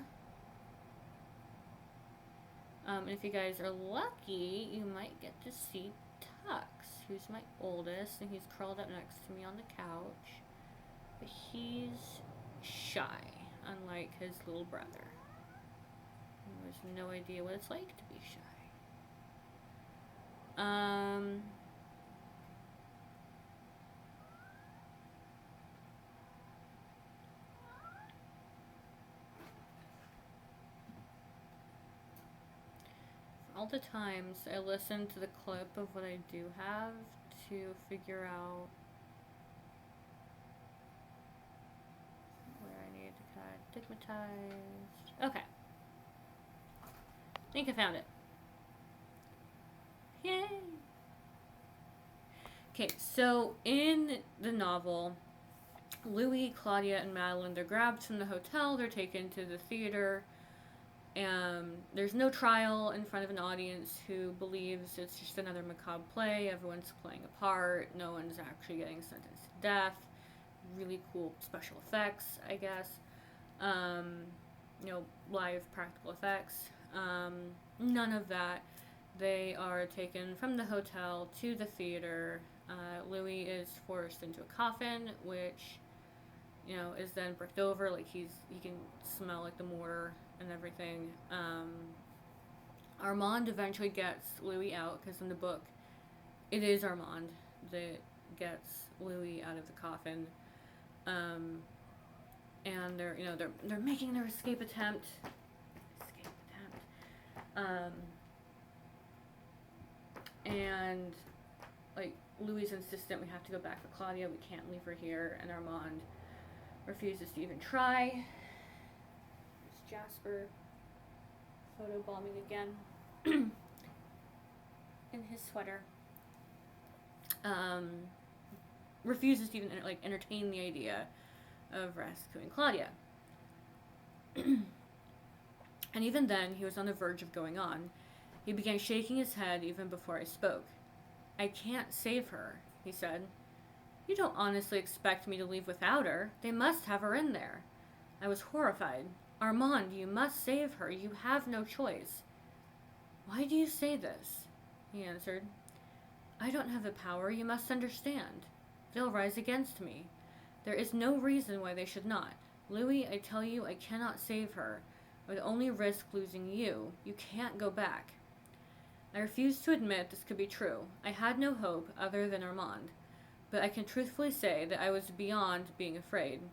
And if you guys are lucky, you might get to see Tux, who's my oldest, and he's curled up next to me on the couch. But he's shy, unlike his little brother. He has no idea what it's like to be shy. all the times I listen to the clip of what I do have to figure out where I need to cut. Stigmatized. Okay. I think I found it. Yay! Okay, so in the novel, Louis, Claudia, and Madeline, they're grabbed from the hotel, they're taken to the theater, and there's no trial in front of an audience who believes it's just another macabre play. Everyone's playing a part, no one's actually getting sentenced to death. Really cool special effects, I guess. Um, Live practical effects. None of that. They are taken from the hotel to the theater. Louis is forced into a coffin, which is then bricked over. Like he can smell like the mortar and everything. Armand eventually gets Louis out because in the book, it is Armand that gets Louis out of the coffin. And they're making their escape attempt. And like Louis is insistent we have to go back for Claudia. We can't leave her here, and Armand refuses to even try. There's Jasper photobombing again in his sweater. Refuses to even entertain the idea of rescuing Claudia. And even then, he was on the verge of going on. He began shaking his head even before I spoke. "I can't save her," he said. "You don't honestly expect me to leave without her? They must have her in there." I was horrified. "Armand, you must save her. You have no choice." "Why do you say this?" he answered. "I don't have the power, you must understand. They'll rise against me. There is no reason why they should not. Louis, I tell you, I cannot save her. I would only risk losing you. You can't go back." I refused to admit this could be true. I had no hope other than Armand. But I can truthfully say that I was beyond being afraid.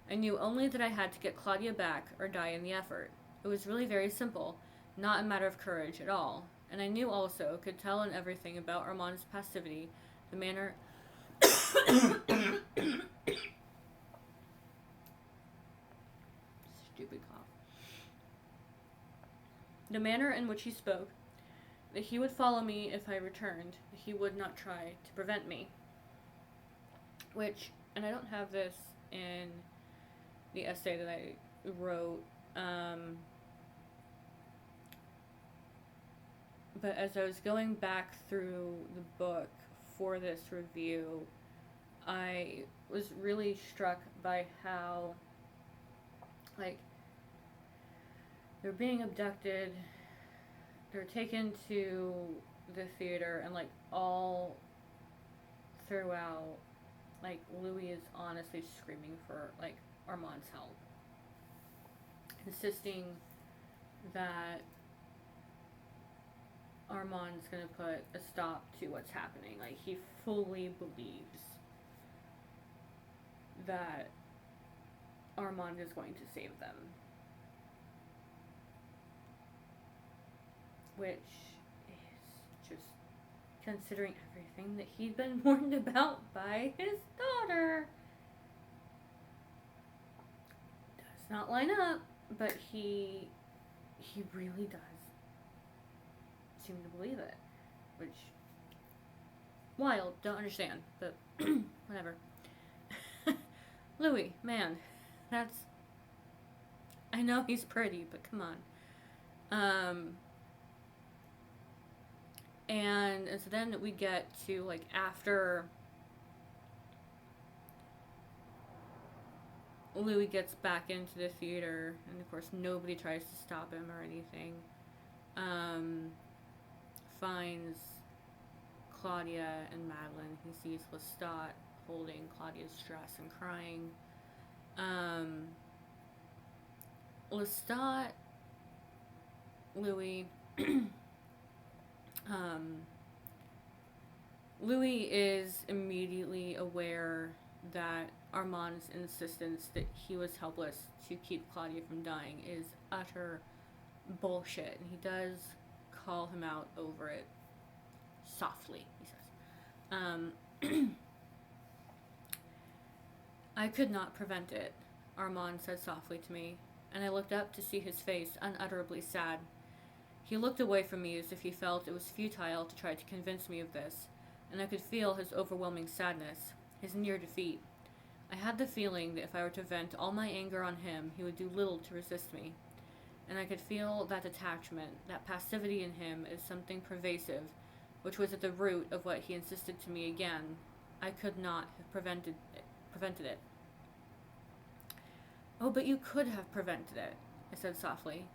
I knew only that I had to get Claudia back or die in the effort. It was really very simple, not a matter of courage at all. And I knew also, could tell in everything about Armand's passivity, the manner... Stupid cough. The manner in which he spoke, that he would follow me if I returned, that he would not try to prevent me. Which, and I don't have this in the essay that I wrote, but as I was going back through the book for this review, I was really struck by how, they're being abducted, they're taken to the theater, and, all throughout, Louis is honestly screaming for, Armand's help. Insisting that Armand's gonna put a stop to what's happening. He fully believes that Armand is going to save them. Which is just, considering everything that he'd been warned about by his daughter, does not line up, but he really does seem to believe it, which, wild, don't understand, but whatever. Louis, man, I know he's pretty, but come on. And so then we get to, after Louis gets back into the theater, and of course nobody tries to stop him or anything, finds Claudia and Madeline. He sees Lestat holding Claudia's dress and crying. Lestat, Louis, Louis is immediately aware that Armand's insistence that he was helpless to keep Claudia from dying is utter bullshit. And he does call him out over it. Softly, he says. I could not prevent it, Armand said softly to me, and I looked up to see his face unutterably sad. He looked away from me as if he felt it was futile to try to convince me of this, and I could feel his overwhelming sadness, his near defeat. I had the feeling that if I were to vent all my anger on him, he would do little to resist me, and I could feel that detachment, that passivity in him as something pervasive, which was at the root of what he insisted to me again. I could not have prevented it. Oh, but you could have prevented it, I said softly.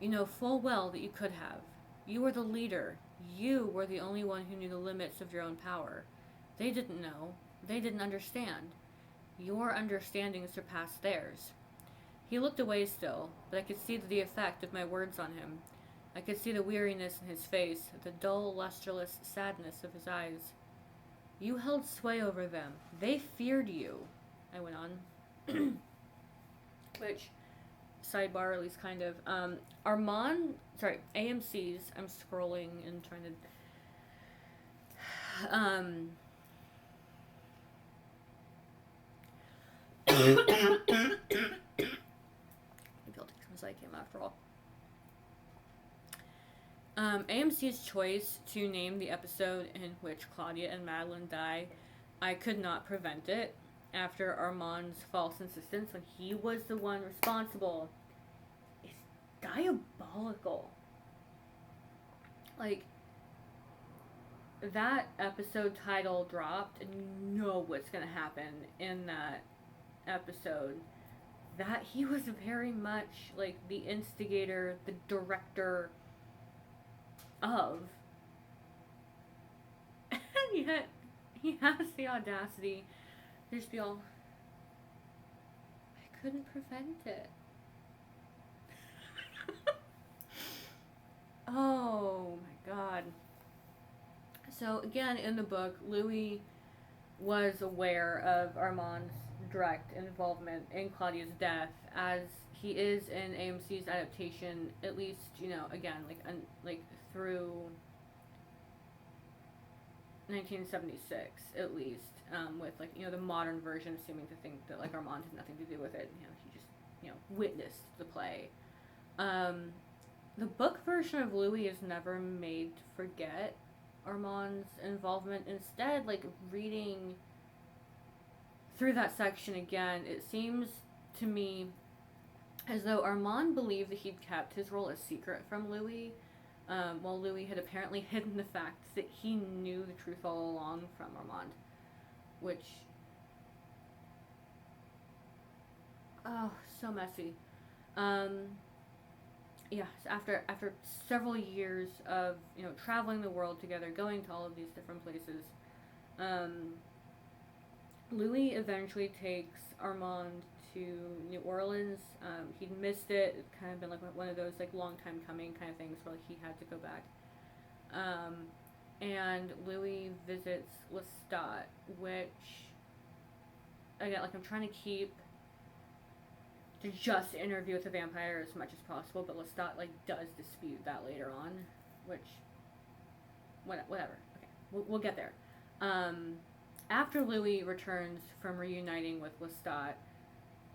You know full well that you could have. You were the leader. You were the only one who knew the limits of your own power. They didn't know. They didn't understand. Your understanding surpassed theirs. He looked away still, but I could see the effect of my words on him. I could see the weariness in his face, the dull, lustreless sadness of his eyes. You held sway over them. They feared you, I went on. Which, sidebar, at least kind of, AMC's, I'm scrolling and trying to, maybe I'll take some Zycam after all. AMC's choice to name the episode in which Claudia and Madeline die, I could not prevent it after Armand's false insistence when he was the one responsible, is diabolical. Like, that episode title dropped, and you know what's gonna happen in that episode. That he was very much like the instigator, the director of. And yet, he has the audacity to just be all, I couldn't prevent it. Oh my god. So, again, in the book, Louis was aware of Armand's direct involvement in Claudia's death, as he is in AMC's adaptation, at least, again, like through 1976, at least, with, the modern version seeming to think that, Armand had nothing to do with it. He just, witnessed the play. The book version of Louis is never made to forget Armand's involvement. Instead, reading through that section again, it seems to me as though Armand believed that he'd kept his role a secret from Louis, while Louis had apparently hidden the fact that he knew the truth all along from Armand, which, oh, so messy. Yes, after several years of traveling the world together, going to all of these different places, Louis eventually takes Armand to New Orleans. He'd missed it. It's kind of been one of those long time coming kind of things where he had to go back. And Louis visits Lestat, which again, I'm trying to keep to just Interview with the Vampire as much as possible, but Lestat does dispute that later on, which whatever. Okay, we'll get there. After Louis returns from reuniting with Lestat,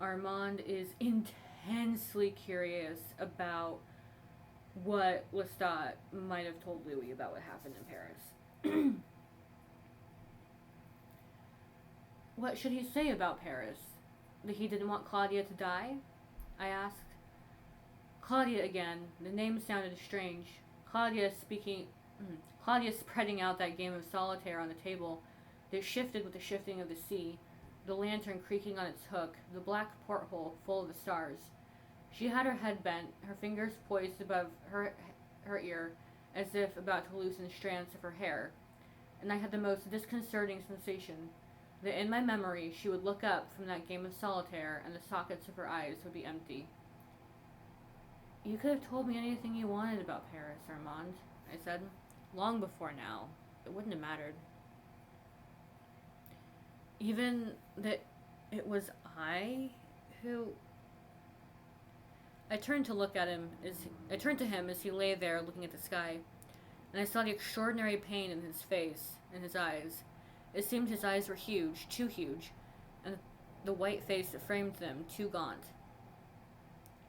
Armand is intensely curious about what Lestat might have told Louis about what happened in Paris. What should he say about Paris? That he didn't want Claudia to die? I asked. Claudia again. The name sounded strange. Claudia spreading out that game of solitaire on the table. They shifted with the shifting of the sea, the lantern creaking on its hook, the black porthole full of the stars. She had her head bent, her fingers poised above her ear, as if about to loosen strands of her hair. And I had the most disconcerting sensation that in my memory she would look up from that game of solitaire and the sockets of her eyes would be empty. You could have told me anything you wanted about Paris, Armand, I said. Long before now. It wouldn't have mattered. Even that it was I who... I turned to look at him I turned to him as he lay there looking at the sky, and I saw the extraordinary pain in his face and his eyes. It seemed his eyes were huge, too huge, and the white face that framed them too gaunt.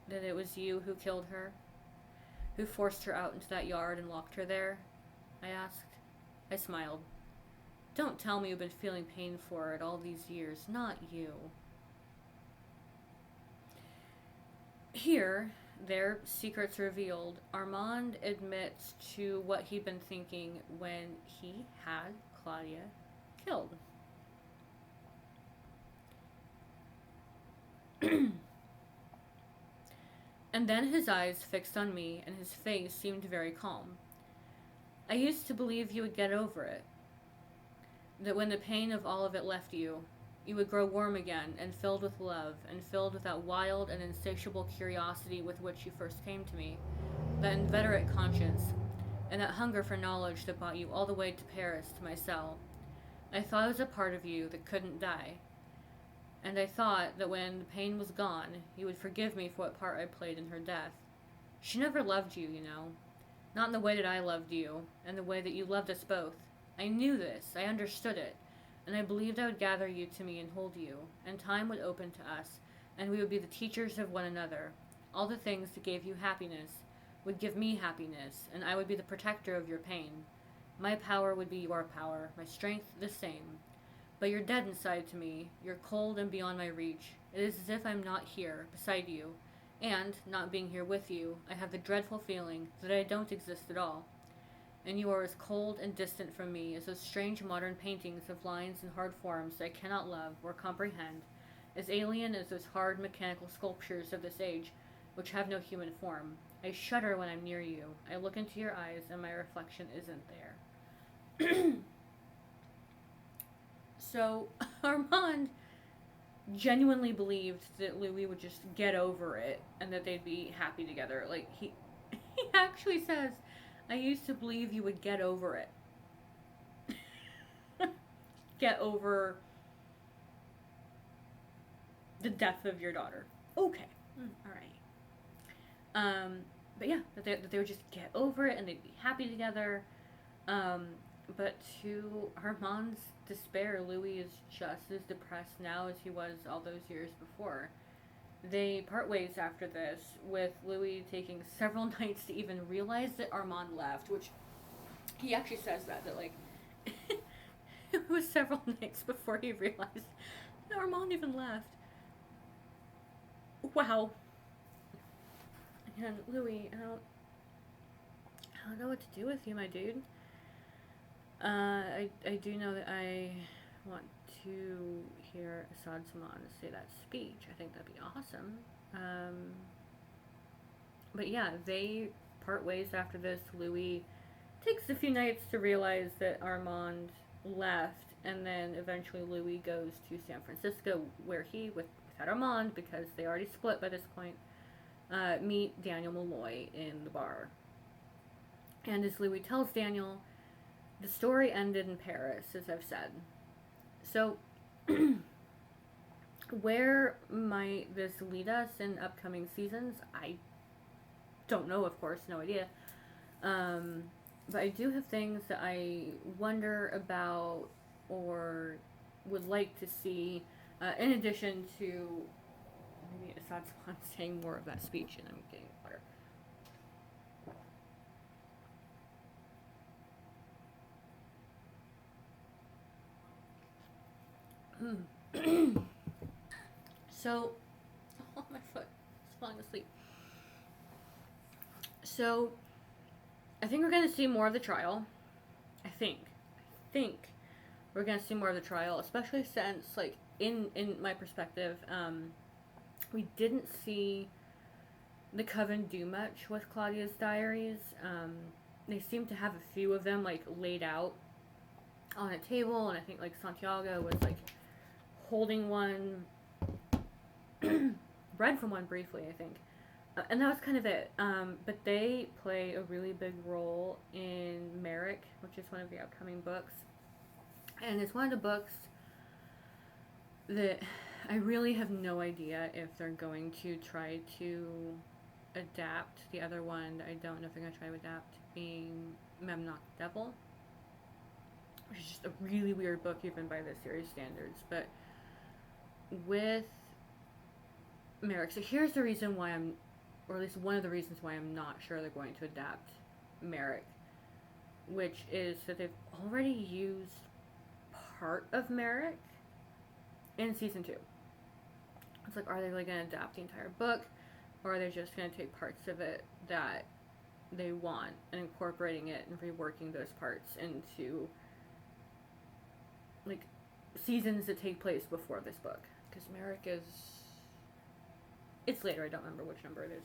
That it was you who killed her? Who forced her out into that yard and locked her there? I asked. I smiled. Don't tell me you've been feeling pain for it all these years. Not you. Here, their secrets revealed, Armand admits to what he'd been thinking when he had Claudia killed. And then his eyes fixed on me, and his face seemed very calm. I used to believe you would get over it. That when the pain of all of it left you, you would grow warm again and filled with love and filled with that wild and insatiable curiosity with which you first came to me, that inveterate conscience, and that hunger for knowledge that brought you all the way to Paris to my cell. I thought it was a part of you that couldn't die, and I thought that when the pain was gone, you would forgive me for what part I played in her death. She never loved you, you know. Not in the way that I loved you, and the way that you loved us both. I knew this, I understood it, and I believed I would gather you to me and hold you, and time would open to us, and we would be the teachers of one another. All the things that gave you happiness would give me happiness, and I would be the protector of your pain. My power would be your power, my strength the same. But you're dead inside to me. You're cold and beyond my reach. It is as if I'm not here, beside you. And, not being here with you, I have the dreadful feeling that I don't exist at all. And you are as cold and distant from me as those strange modern paintings of lines and hard forms that I cannot love or comprehend, as alien as those hard mechanical sculptures of this age, which have no human form. I shudder when I'm near you. I look into your eyes, and my reflection isn't there. So, Armand genuinely believed that Louis would just get over it and that they'd be happy together. Like, he actually says, I used to believe you would get over it. Get over the death of your daughter. Okay. Alright. But yeah, that they would just get over it and they'd be happy together. But to Armand's despair, Louis is just as depressed now as he was all those years before. They part ways after this, with Louis taking several nights to even realize that Armand left, which he actually says that like, it was several nights before he realized that Armand even left. Wow. And Louis, I don't know what to do with you, my dude. I do know that I want to hear Assad Saman say that speech. I think that'd be awesome. But yeah, they part ways after this. Louis takes a few nights to realize that Armand left, and then eventually Louis goes to San Francisco, where he, without Armand, because they already split by this point, meet Daniel Malloy in the bar. And as Louis tells Daniel, the story ended in Paris, as I've said. So, where might this lead us in upcoming seasons? I don't know, of course, no idea. But I do have things that I wonder about or would like to see, in addition to maybe Assad Saman saying more of that speech, and I'm getting water. So, oh, my foot is falling asleep. So, I think we're going to see more of the trial. I think we're going to see more of the trial, especially since, like, in my perspective, we didn't see the Coven do much with Claudia's diaries. They seem to have a few of them, like, laid out on a table, and I think, like, Santiago was, like, holding one, read from one briefly, I think. And that was kind of it. But they play a really big role in Merrick, which is one of the upcoming books. And it's one of the books that I really have no idea if they're going to try to adapt. The other one that I don't know if they're going to try to adapt being Memnoch Devil, which is just a really weird book even by the series standards. But with Merrick, so here's the reason why or at least one of the reasons why I'm not sure they're going to adapt Merrick, which is that they've already used part of Merrick in season 2. It's like, are they really going to adapt the entire book, or are they just going to take parts of it that they want and incorporating it and reworking those parts into like seasons that take place before this book? Because Merrick is, it's later, I don't remember which number it is.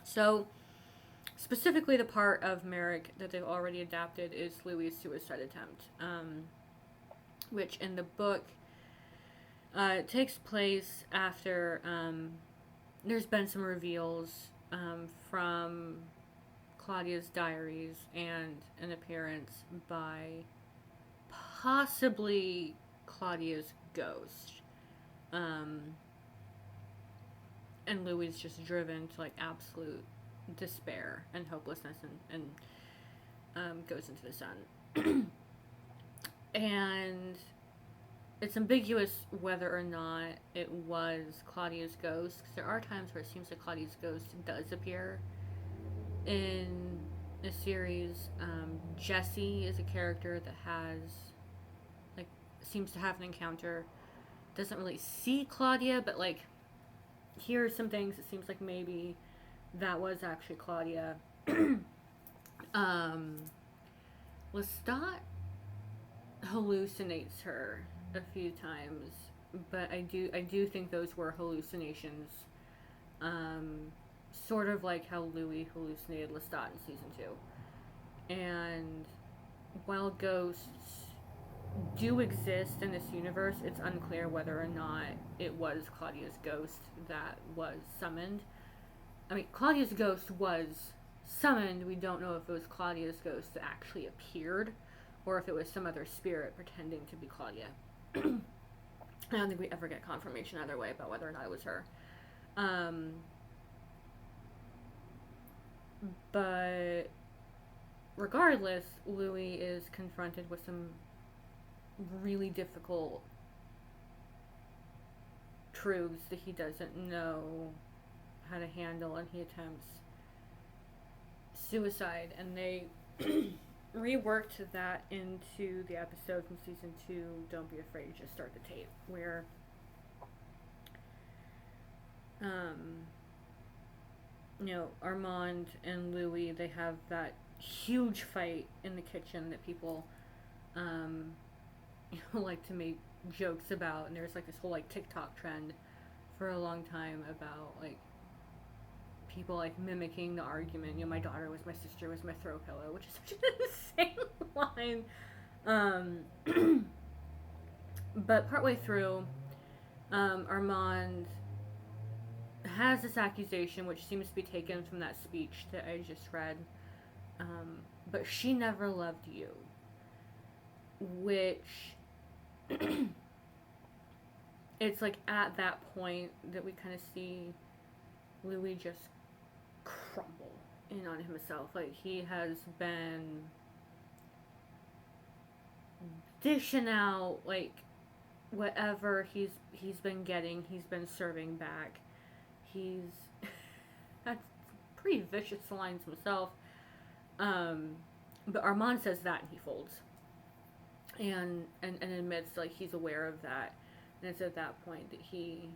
So specifically the part of Merrick that they've already adapted is Louis' suicide attempt, which in the book takes place after there's been some reveals from Claudia's diaries and an appearance by possibly Claudia's ghost. And Louis is just driven to like absolute despair and hopelessness and goes into the sun. And it's ambiguous whether or not it was Claudia's ghost, because there are times where it seems like Claudia's ghost does appear in a series. Jesse is a character that has, like, seems to have an encounter, doesn't really see Claudia, but like hears some things. It seems like maybe that was actually Claudia. Lestat hallucinates her a few times, but I do think those were hallucinations, sort of like how Louis hallucinated Lestat in season 2. And while ghosts do exist in this universe, it's unclear whether or not it was Claudia's ghost that was summoned. I mean, Claudia's ghost was summoned. We don't know if it was Claudia's ghost that actually appeared, or if it was some other spirit pretending to be Claudia. I don't think we ever get confirmation either way about whether or not it was her. But regardless, Louis is confronted with some really difficult truths that he doesn't know how to handle, and he attempts suicide, and they reworked that into the episode from season 2, Don't Be Afraid, Just Start the Tape, where Armand and Louis, they have that huge fight in the kitchen that people like to make jokes about, and there's like this whole like TikTok trend for a long time about like people like mimicking the argument. My daughter was my sister was my throw pillow, which is such an insane line. But partway through, Armand has this accusation, which seems to be taken from that speech that I just read. But she never loved you, which it's like at that point that we kind of see Louis just crumble in on himself. Like, he has been dishing out like whatever he's been getting, he's been serving back. He's had pretty vicious lines himself. But Armand says that and he folds. And admits like he's aware of that. And it's at that point that he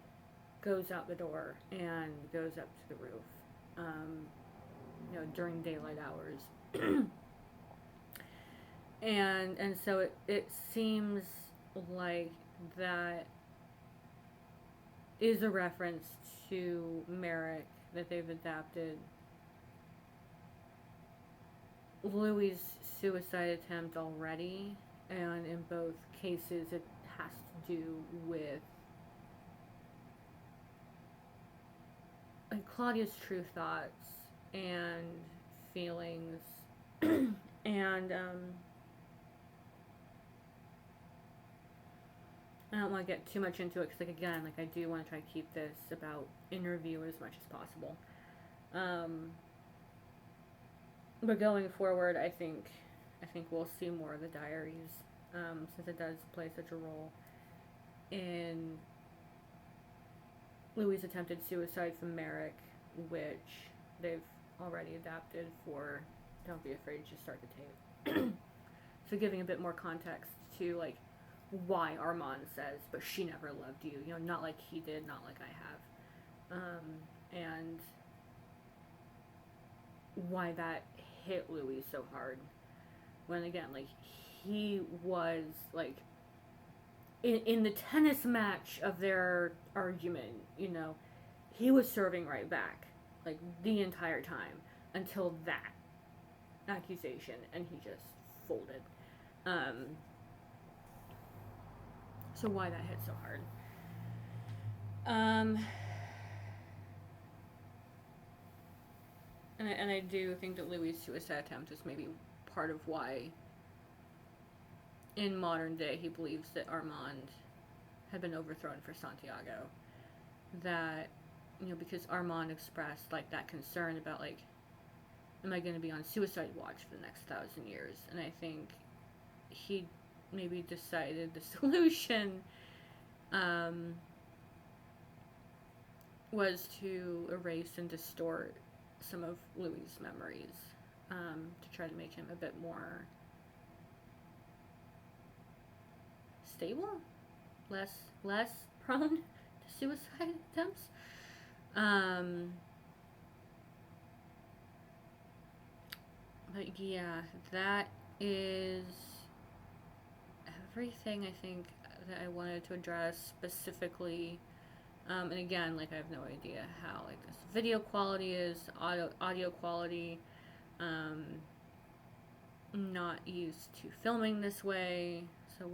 goes out the door and goes up to the roof, during daylight hours. and so it seems like that is a reference to Merrick that they've adapted Louis' suicide attempt already, and in both cases it has to do with like Claudia's true thoughts and feelings and I don't want to get too much into it because, like, again, like, I do want to try to keep this about interview as much as possible. But going forward, I think we'll see more of the diaries, since it does play such a role in Louis' attempted suicide from Merrick, which they've already adapted for Don't Be Afraid to Start the Tape. So giving a bit more context to, like, why Armand says, but she never loved you. You know, not like he did, not like I have. And why that hit Louis so hard. When, again, like, he was, like, in the tennis match of their argument, you know, he was serving right back, like, the entire time until that accusation, and he just folded. So why that hit so hard? And I do think that Louis' suicide attempt is maybe part of why, in modern day, he believes that Armand had been overthrown for Santiago. That, you know, because Armand expressed, like, that concern about, like, am I going to be on suicide watch for the next 1,000 years? And I think he maybe decided the solution was to erase and distort some of Louis' memories, to try to make him a bit more stable, less prone to suicide attempts. But yeah, that is everything I think that I wanted to address specifically. And again, like, I have no idea how, like, this video quality is, audio quality. Not used to filming this way, so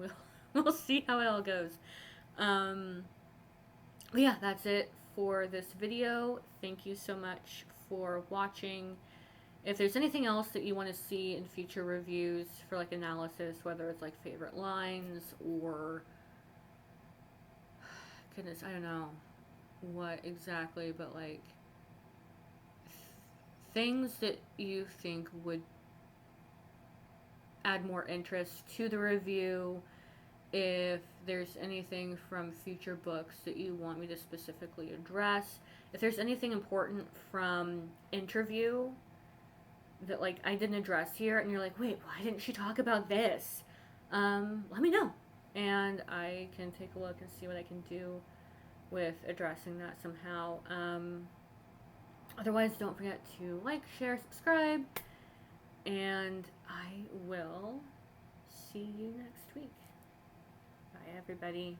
we'll see how it all goes. But yeah, that's it for this video. Thank you so much for watching. If there's anything else that you want to see in future reviews for, like, analysis, whether it's, like, favorite lines or, goodness, I don't know what exactly, but, like, things that you think would add more interest to the review, if there's anything from future books that you want me to specifically address, if there's anything important from interview that, like, I didn't address here and you're like, wait, why didn't she talk about this? Let me know, and I can take a look and see what I can do with addressing that somehow. Otherwise, don't forget to like, share, subscribe, and I will see you next week. Bye, everybody.